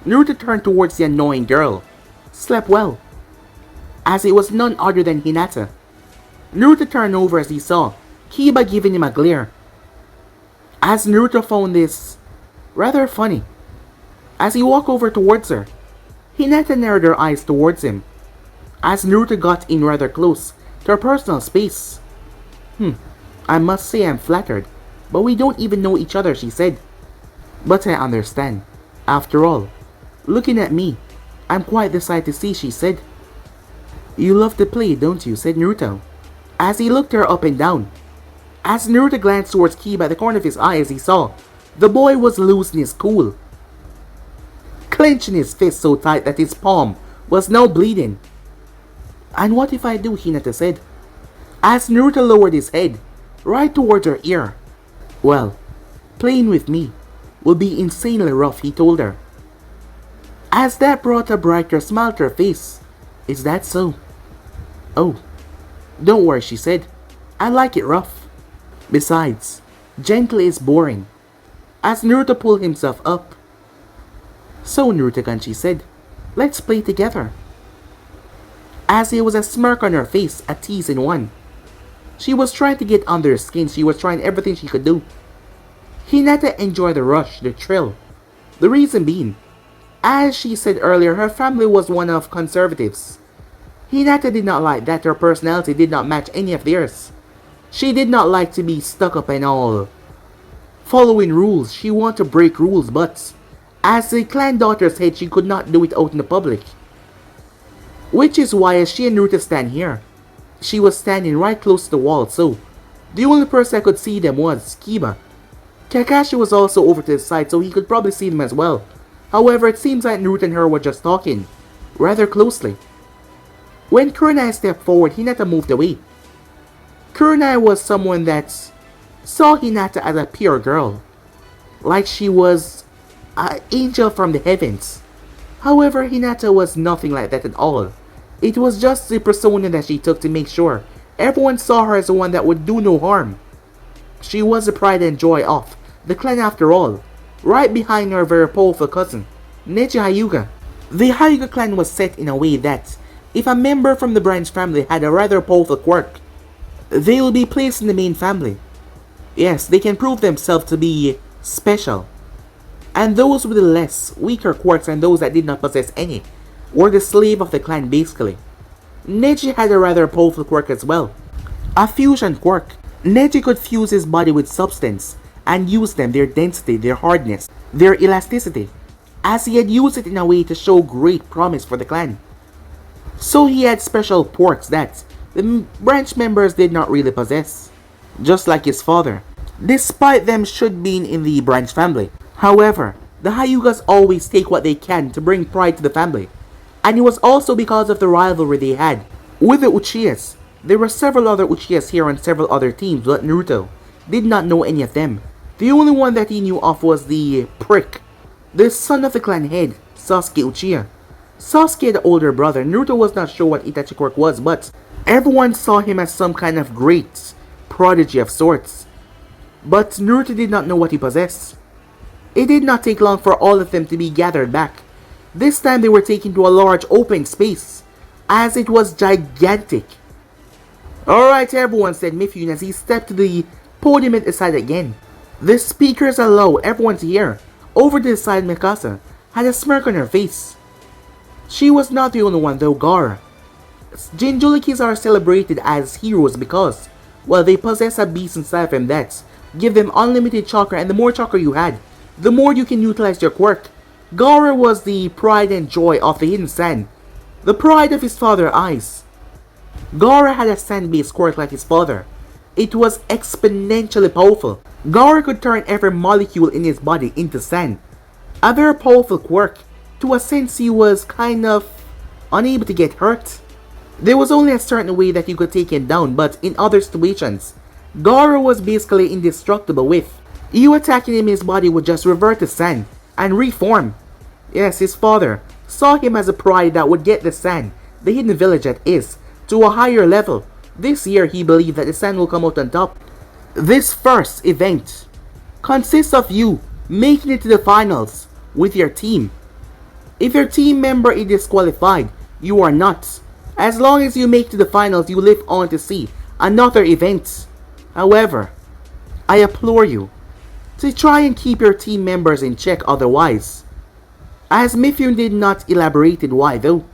Naruto turned towards the annoying girl. "Slept well," as it was none other than Hinata. Naruto turned over as he saw Kiba giving him a glare. As Naruto found this rather funny, as he walked over towards her, Hinata narrowed her eyes towards him, as Naruto got in rather close to her personal space. I must say I'm flattered, but we don't even know each other," she said. "But I understand. After all, looking at me, I'm quite the sight to see," she said. "You love to play, don't you?" said Naruto, as he looked her up and down. As Naruto glanced towards Kiba at the corner of his eye, as he saw the boy was losing his cool, clenching his fist so tight that his palm was now bleeding. "And what if I do?" Hinata said, as Naruto lowered his head right towards her ear. "Well, playing with me will be insanely rough," he told her, as that brought a brighter smile to her face. "Is that so?" "Oh, don't worry," she said. "I like it rough. Besides, gentle is boring," as Naruto pulled himself up. "So, Naruto-kun," she said, "let's play together." As there was a smirk on her face, a teasing one. She was trying to get under his skin. She was trying everything she could do. Hinata enjoyed the rush, the thrill. The reason being, as she said earlier, her family was one of conservatives. Hinata did not like that her personality did not match any of theirs. She did not like to be stuck up and all following rules. She wanted to break rules, but as the clan daughter's head, she could not do it out in the public. Which is why as she and Naruto stand here, she was standing right close to the wall, so the only person that could see them was Kiba. Kakashi was also over to the side, so he could probably see them as well. However, it seems like Naruto and her were just talking rather closely. When Kurenai stepped forward, Hinata moved away. Kurenai was someone that saw Hinata as a pure girl, like she was an angel from the heavens. However, Hinata was nothing like that at all. It was just the persona that she took to make sure everyone saw her as the one that would do no harm. She was the pride and joy of the clan after all, right behind her very powerful cousin, Neji Hyuga. The Hyuga clan was set in a way that if a member from the branch family had a rather powerful quirk, they will be placed in the main family. Yes, they can prove themselves to be special. And those with the less weaker quirks and those that did not possess any were the slave of the clan basically. Neji had a rather powerful quirk as well. A fusion quirk. Neji could fuse his body with substance and use them, their density, their hardness, their elasticity, as he had used it in a way to show great promise for the clan. So he had special quirks that the branch members did not really possess, just like his father, despite them should be in the branch family. However, the Hyugas always take what they can to bring pride to the family, and it was also because of the rivalry they had with the Uchihas. There were several other Uchihas here on several other teams, but Naruto did not know any of them. The only one that he knew of was the prick, the son of the clan head, Sasuke Uchiha. Sasuke, the older brother. Naruto was not sure what Itachi quirk was, but everyone saw him as some kind of great prodigy of sorts. But Naruto did not know what he possessed. It did not take long for all of them to be gathered back. This time they were taken to a large open space, as it was gigantic. "Alright everyone," said Mifune as he stepped to the podium at the side again. The speakers are low, everyone to hear. Over to the side, Mikasa had a smirk on her face. She was not the only one though. Gaara. Jinchurikis are celebrated as heroes because, well, they possess a beast inside of them that give them unlimited chakra, and the more chakra you had, the more you can utilize your quirk. Gaara was the pride and joy of the Hidden Sand, the pride of his father's eyes. Gaara had a sand-based quirk like his father. It was exponentially powerful. Gaara could turn every molecule in his body into sand. A very powerful quirk. To a sense, he was kind of unable to get hurt. There was only a certain way that you could take him down, but in other situations, Goro was basically indestructible with. You attacking him, his body would just revert to sand and reform. Yes, his father saw him as a pride that would get the sand, the hidden village that is, to a higher level. This year he believed that the sand will come out on top. This first event consists of you making it to the finals with your team. If your team member is disqualified, you are not. As long as you make it to the finals, you live on to see another event. However, I implore you to try and keep your team members in check otherwise. As Mifune did not elaborate why though.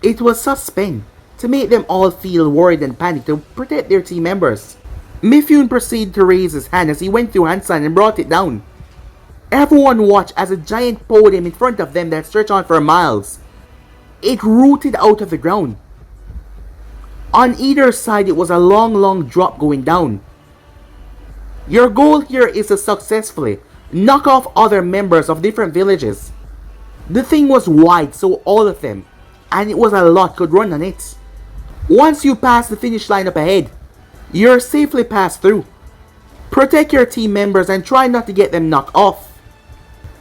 It was suspense to make them all feel worried and panicked to protect their team members. Mifune proceeded to raise his hand as he went through handstand and brought it down. Everyone watched as a giant podium in front of them that stretched on for miles. It rooted out of the ground. On either side it was a long drop going down. Your goal here is to successfully knock off other members of different villages. The thing was wide, so all of them, and it was a lot, could run on it. Once you pass the finish line up ahead, you're safely passed through. Protect your team members and try not to get them knocked off.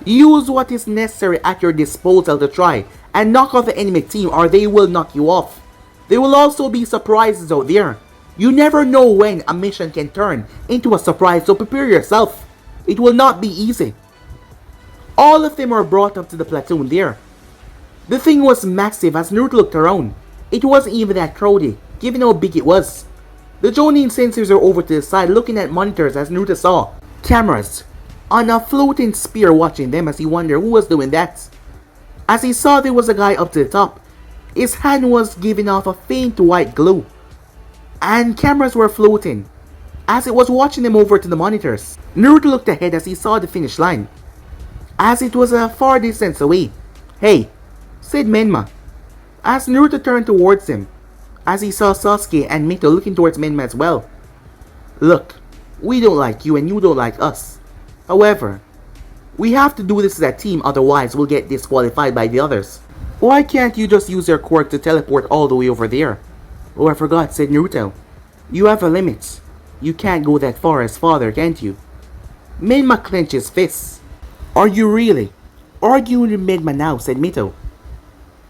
Use what is necessary at your disposal to try and knock off the enemy team, or they will knock you off. There will also be surprises out there. You never know when a mission can turn into a surprise, so prepare yourself. It will not be easy. All of them were brought up to the platoon there. The thing was massive as Naruto looked around. It wasn't even that crowded, given how big it was. The Jonin sensors were over to the side looking at monitors as Naruto saw cameras on a floating spear watching them as he wondered who was doing that. As he saw there was a guy up to the top, his hand was giving off a faint white glow. And cameras were floating as it was watching them over to the monitors. Naruto looked ahead as he saw the finish line, as it was a far distance away. "Hey," said Menma, as Naruto turned towards him, as he saw Sasuke and Mito looking towards Menma as well. "Look, we don't like you and you don't like us. However, we have to do this as a team, otherwise we'll get disqualified by the others. Why can't you just use your quirk to teleport all the way over there?" "Oh, I forgot," said Naruto. "You have a limit. You can't go that far as father, can't you?" Menma clenched his fists. "Are you really arguing with Menma now?" said Mito.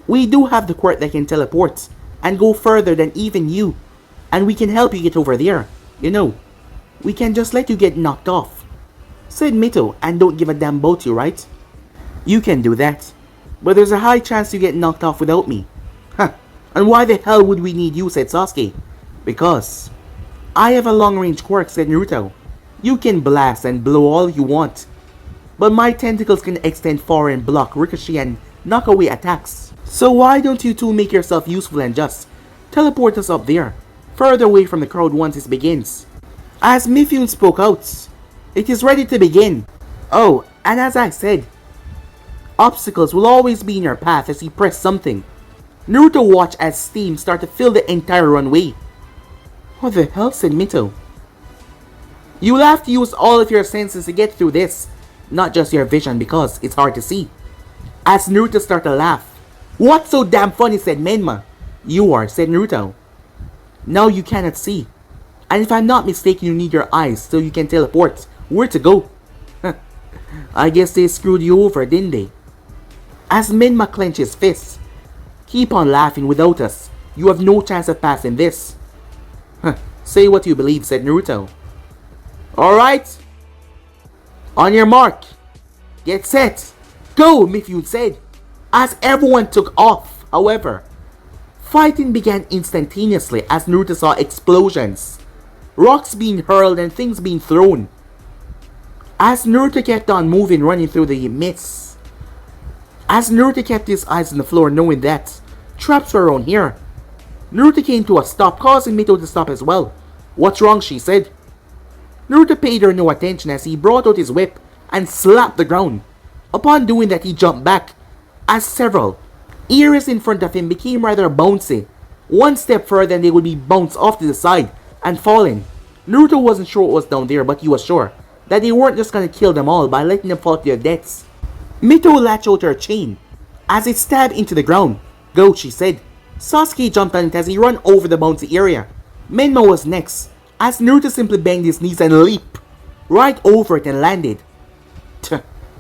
"We do have the quirk that can teleport and go further than even you, and we can help you get over there. You know, we can just let you get knocked off," said Mito, "and don't give a damn about you, right?" "You can do that, but there's a high chance you get knocked off without me." "Huh, and why the hell would we need you?" said Sasuke. "Because I have a long-range quirk," said Naruto. "You can blast and blow all you want, but my tentacles can extend far and block, ricochet, and knock away attacks. So why don't you two make yourself useful and just teleport us up there, further away from the crowd once it begins?" As Mifune spoke out, "It is ready to begin. Oh, and as I said, obstacles will always be in your path," as he pressed something. Naruto watched as steam started to fill the entire runway. "What the hell?" said Mito. "You'll have to use all of your senses to get through this, not just your vision because it's hard to see." As Naruto started to laugh. "What's so damn funny?" said Menma. "You are," said Naruto. "Now you cannot see. And if I'm not mistaken, you need your eyes so you can teleport. Where to go?" "I guess they screwed you over, didn't they?" As Menma clenched his fists. "Keep on laughing without us. You have no chance of passing this." "Say what you believe," said Naruto. "Alright. On your mark. Get set. Go," Mifune said. As everyone took off, however, fighting began instantaneously as Naruto saw explosions, rocks being hurled and things being thrown. As Naruto kept on moving, running through the mist. As Naruto kept his eyes on the floor, knowing that traps were around here. Naruto came to a stop, causing Mito to stop as well. "What's wrong?" she said. Naruto paid her no attention as he brought out his whip and slapped the ground. Upon doing that, he jumped back, as several areas in front of him became rather bouncy. One step further and they would be bounced off to the side and falling. Naruto wasn't sure what was down there, but he was sure that they weren't just gonna kill them all by letting them fall to their deaths. Mito latched out her chain as it stabbed into the ground. "Go," she said. Sasuke jumped on it as he ran over the bouncy area. Menma was next, as Naruto simply banged his knees and leaped right over it and landed.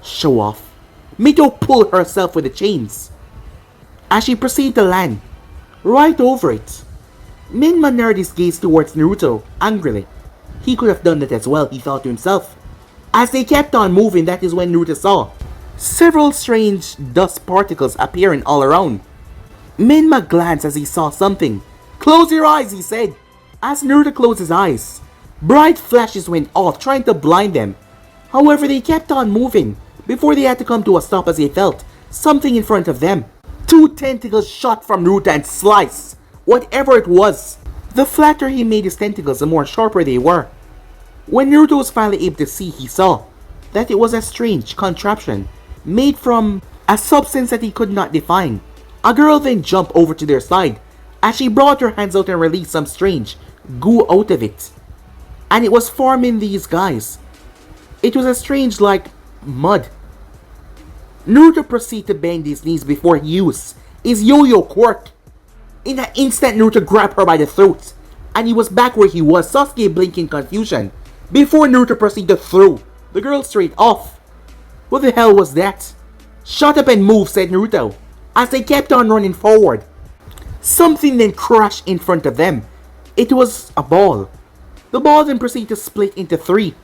Show off. Mito pulled herself with the chains as she proceeded to land right over it. Menma narrowed his gaze towards Naruto angrily. He could have done that as well, he thought to himself. As they kept on moving, that is when Naruto saw several strange dust particles appearing all around. Menma glanced as he saw something. Close your eyes, he said. As Naruto closed his eyes, bright flashes went off, trying to blind them. However, they kept on moving before they had to come to a stop as they felt something in front of them. Two tentacles shot from Naruto and sliced whatever it was. The flatter he made his tentacles, the more sharper they were. When Naruto was finally able to see, he saw that it was a strange contraption made from a substance that he could not define. A girl then jumped over to their side as she brought her hands out and released some strange goo out of it. And it was forming these guys. It was a strange like mud. Naruto proceeded to bend his knees before he used his yo-yo quirk. In an instant, Naruto grabbed her by the throat, and he was back where he was, Sasuke blinking in confusion, before Naruto proceeded to throw the girl straight off. What the hell was that? Shut up and move, said Naruto, as they kept on running forward. Something then crashed in front of them. It was a ball. The ball then proceeded to split into three,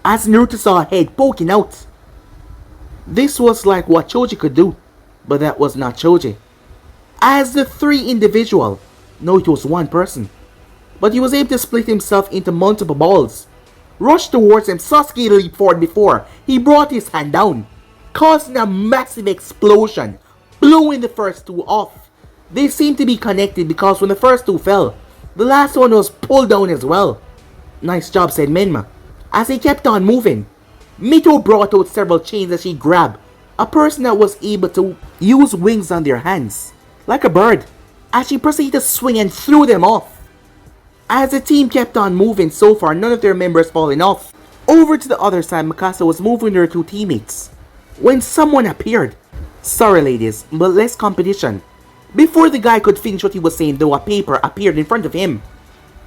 as Naruto saw a head poking out. This was like what Choji could do, but that was not Choji. As the three individual, no, it was one person, but he was able to split himself into multiple balls. Rushed towards him, Sasuke leaped forward before he brought his hand down, causing a massive explosion, blowing the first two off. They seemed to be connected because when the first two fell, the last one was pulled down as well. Nice job, said Menma, as he kept on moving. Mito brought out several chains as she grabbed a person that was able to use wings on their hands, like a bird, as she proceeded to swing and threw them off. As the team kept on moving, so far none of their members falling off. Over to the other side, Mikasa was moving her two teammates when someone appeared. Sorry ladies, but less competition. Before the guy could finish what he was saying though, a paper appeared in front of him.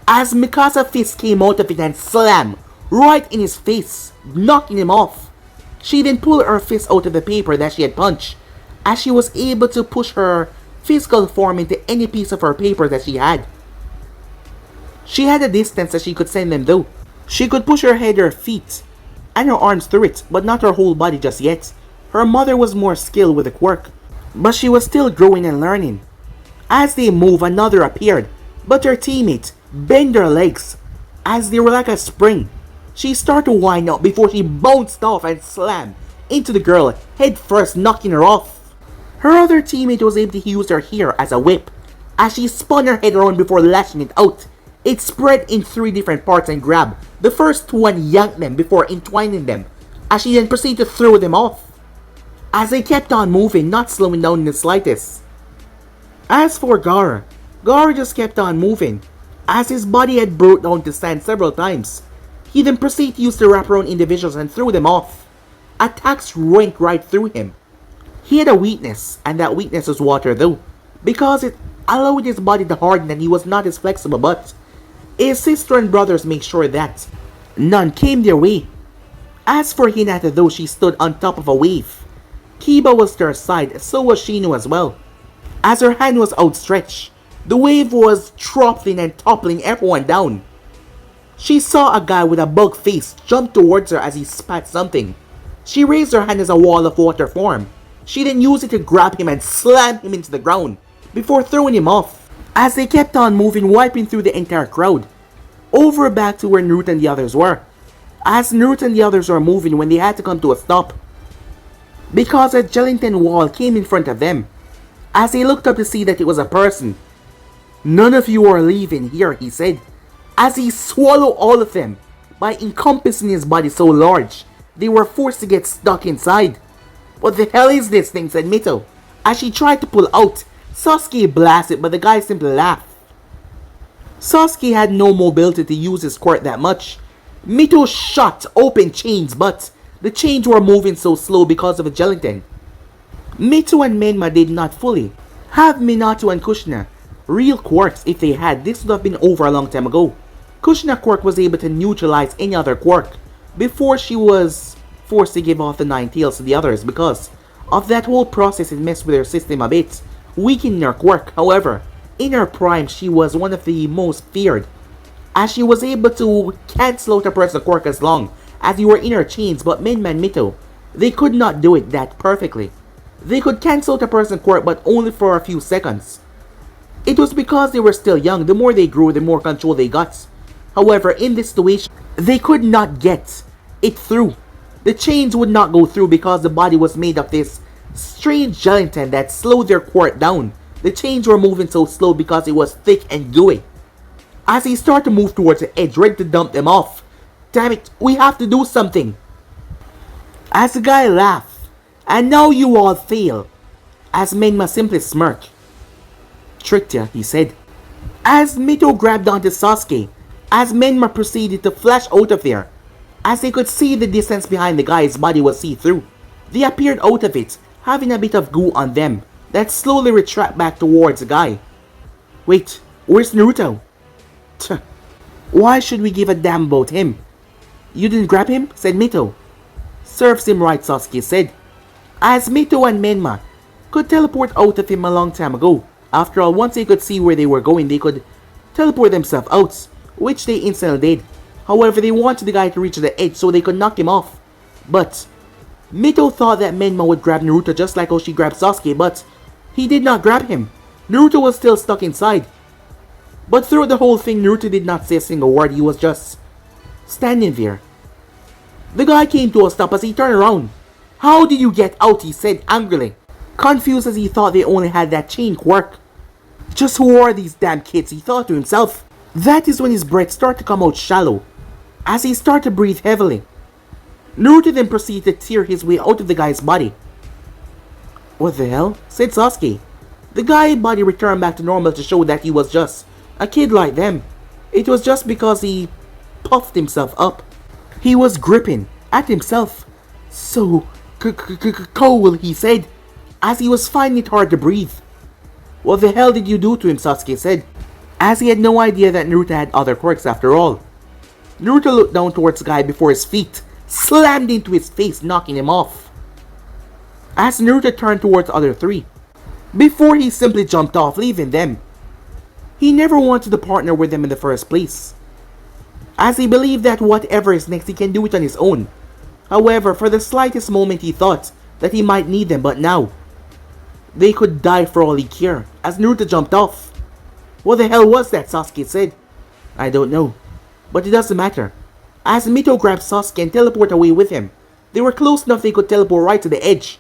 As Mikasa's fist came out of it and slammed right in his face, knocking him off. She then pulled her fist out of the paper that she had punched, as she was able to push her physical form into any piece of her paper that she had. She had a distance that she could send them though. She could push her head, her feet, and her arms through it, but not her whole body just yet. Her mother was more skilled with the quirk, but she was still growing and learning. As they moved, another appeared, but her teammate bent her legs as they were like a spring. She started to wind up before she bounced off and slammed into the girl head first, knocking her off. Her other teammate was able to use her hair as a whip as she spun her head around before lashing it out. It spread in three different parts and grabbed the first two and yanked them before entwining them, as she then proceeded to throw them off. As they kept on moving, not slowing down in the slightest. As for Gaara, Gaara just kept on moving, as his body had broke down to stand several times. He then proceeded to use the wraparound individuals and threw them off. Attacks went right through him. He had a weakness, and that weakness was water though, because it allowed his body to harden and he was not as flexible, but his sister and brothers made sure that none came their way. As for Hinata though, she stood on top of a wave. Kiba was to her side, so was Shino as well. As her hand was outstretched, the wave was toppling and toppling everyone down. She saw a guy with a bug face jump towards her as he spat something. She raised her hand as a wall of water formed. She then used it to grab him and slam him into the ground before throwing him off. As they kept on moving, wiping through the entire crowd, over back to where Naruto and the others were. As Naruto and the others were moving when they had to come to a stop, because a gelatin wall came in front of them. As they looked up to see that it was a person. None of you are leaving here, he said, as he swallowed all of them by encompassing his body so large they were forced to get stuck inside. What the hell is this thing, said Mito. As she tried to pull out, Sasuke blasted, but the guy simply laughed. Sasuke had no mobility to use his quirk that much. Mito shot open chains, but the chains were moving so slow because of a gelatin. Mito and Menma did not fully have Minato and Kushina Real quirks, if they had, this would have been over a long time ago. Kushina quirk was able to neutralize any other quirk before she was forced to give off the 9 tails to the others. Because of that whole process, it messed with her system a bit, weakening her quirk. However, in her prime, she was one of the most feared, as she was able to cancel out a person's quirk as long as you were in her chains. But Menma and Mito, they could not do it that perfectly. They could cancel out a person's quirk, but only for a few seconds. It was because they were still young. The more they grew, the more control they got. However, in this situation, they could not get it through. The chains would not go through because the body was made of this strange gelatin that slowed their quirk down. The chains were moving so slow because it was thick and gooey. As he started to move towards the edge, ready to dump them off. Damn it, we have to do something. As the guy laughed, and now you all fail. As Menma simply smirked. Tricked ya, he said. As Mito grabbed onto Sasuke, as Menma proceeded to flash out of there. As they could see the distance behind the guy's body was see-through. They appeared out of it, having a bit of goo on them, that slowly retract back towards the guy. Wait, where's Naruto? Tch, why should we give a damn about him? You didn't grab him? Said Mito. Serves him right, Sasuke said. As Mito and Menma could teleport out of him a long time ago. After all, once they could see where they were going, they could teleport themselves out, which they instantly did. However, they wanted the guy to reach the edge so they could knock him off. But Mito thought that Menma would grab Naruto just like how she grabbed Sasuke, but he did not grab him. Naruto was still stuck inside. But throughout the whole thing, Naruto did not say a single word. He was just standing there. The guy came to a stop as he turned around. How did you get out? He said angrily, confused as he thought they only had that chain quirk. Just who are these damn kids? He thought to himself. That is when his breath started to come out shallow, as he started to breathe heavily. Naruto then proceeded to tear his way out of the guy's body. What the hell? Said Sasuke. The guy's body returned back to normal to show that he was just a kid like them. It was just because he puffed himself up. He was gripping at himself. So cold, he said, as he was finding it hard to breathe. What the hell did you do to him? Sasuke said, as he had no idea that Naruto had other quirks after all. Naruto looked down towards the guy before his feet slammed into his face, knocking him off. As Naruto turned towards the other three, before he simply jumped off, leaving them. He never wanted to partner with them in the first place, as he believed that whatever is next he can do it on his own. However, for the slightest moment he thought that he might need them, but now they could die for all he cared. As Naruto jumped off. What the hell was that? Sasuke said. I don't know, but it doesn't matter. As Mito grabbed Sasuke and teleported away with him, they were close enough they could teleport right to the edge.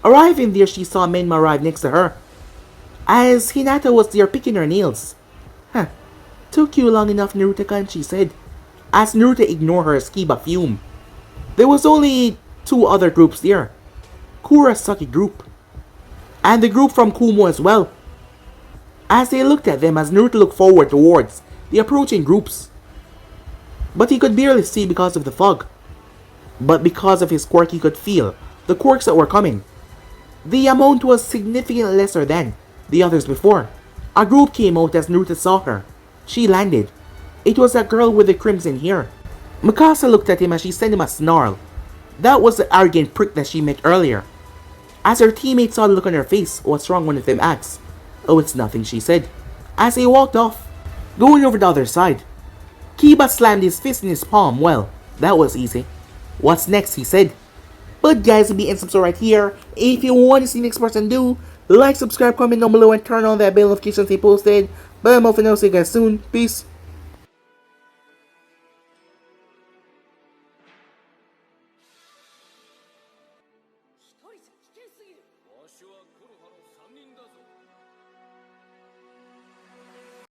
Arriving there, she saw Menma arrive next to her, as Hinata was there picking her nails. Huh, took you long enough, Naruto-kun, she said, as Naruto ignored her Skiba fume. There was only 2 other groups there. Kurosaki group, and the group from Kumo as well. As they looked at them, as Naruto looked forward towards the approaching groups. But he could barely see because of the fog. But because of his quirk, he could feel the quirks that were coming. The amount was significantly lesser than the others before. A group came out as Naruto saw her. She landed. It was that girl with the crimson hair. Mikasa looked at him as she sent him a snarl. That was the arrogant prick that she met earlier. As her teammates saw the look on her face, what's wrong, one of them asked. Oh, it's nothing, she said, as he walked off, going over the other side. Kiba slammed his fist in his palm. Well, that was easy. What's next, he said. But guys, we'll be in some right here. If you want to see the next person do, like, subscribe, comment down below, and turn on that bell notification to stay posted. But I'm off and I'll see you guys soon. Peace. "一人じゃ危険すぎる。わしはコロハの3人だぞ。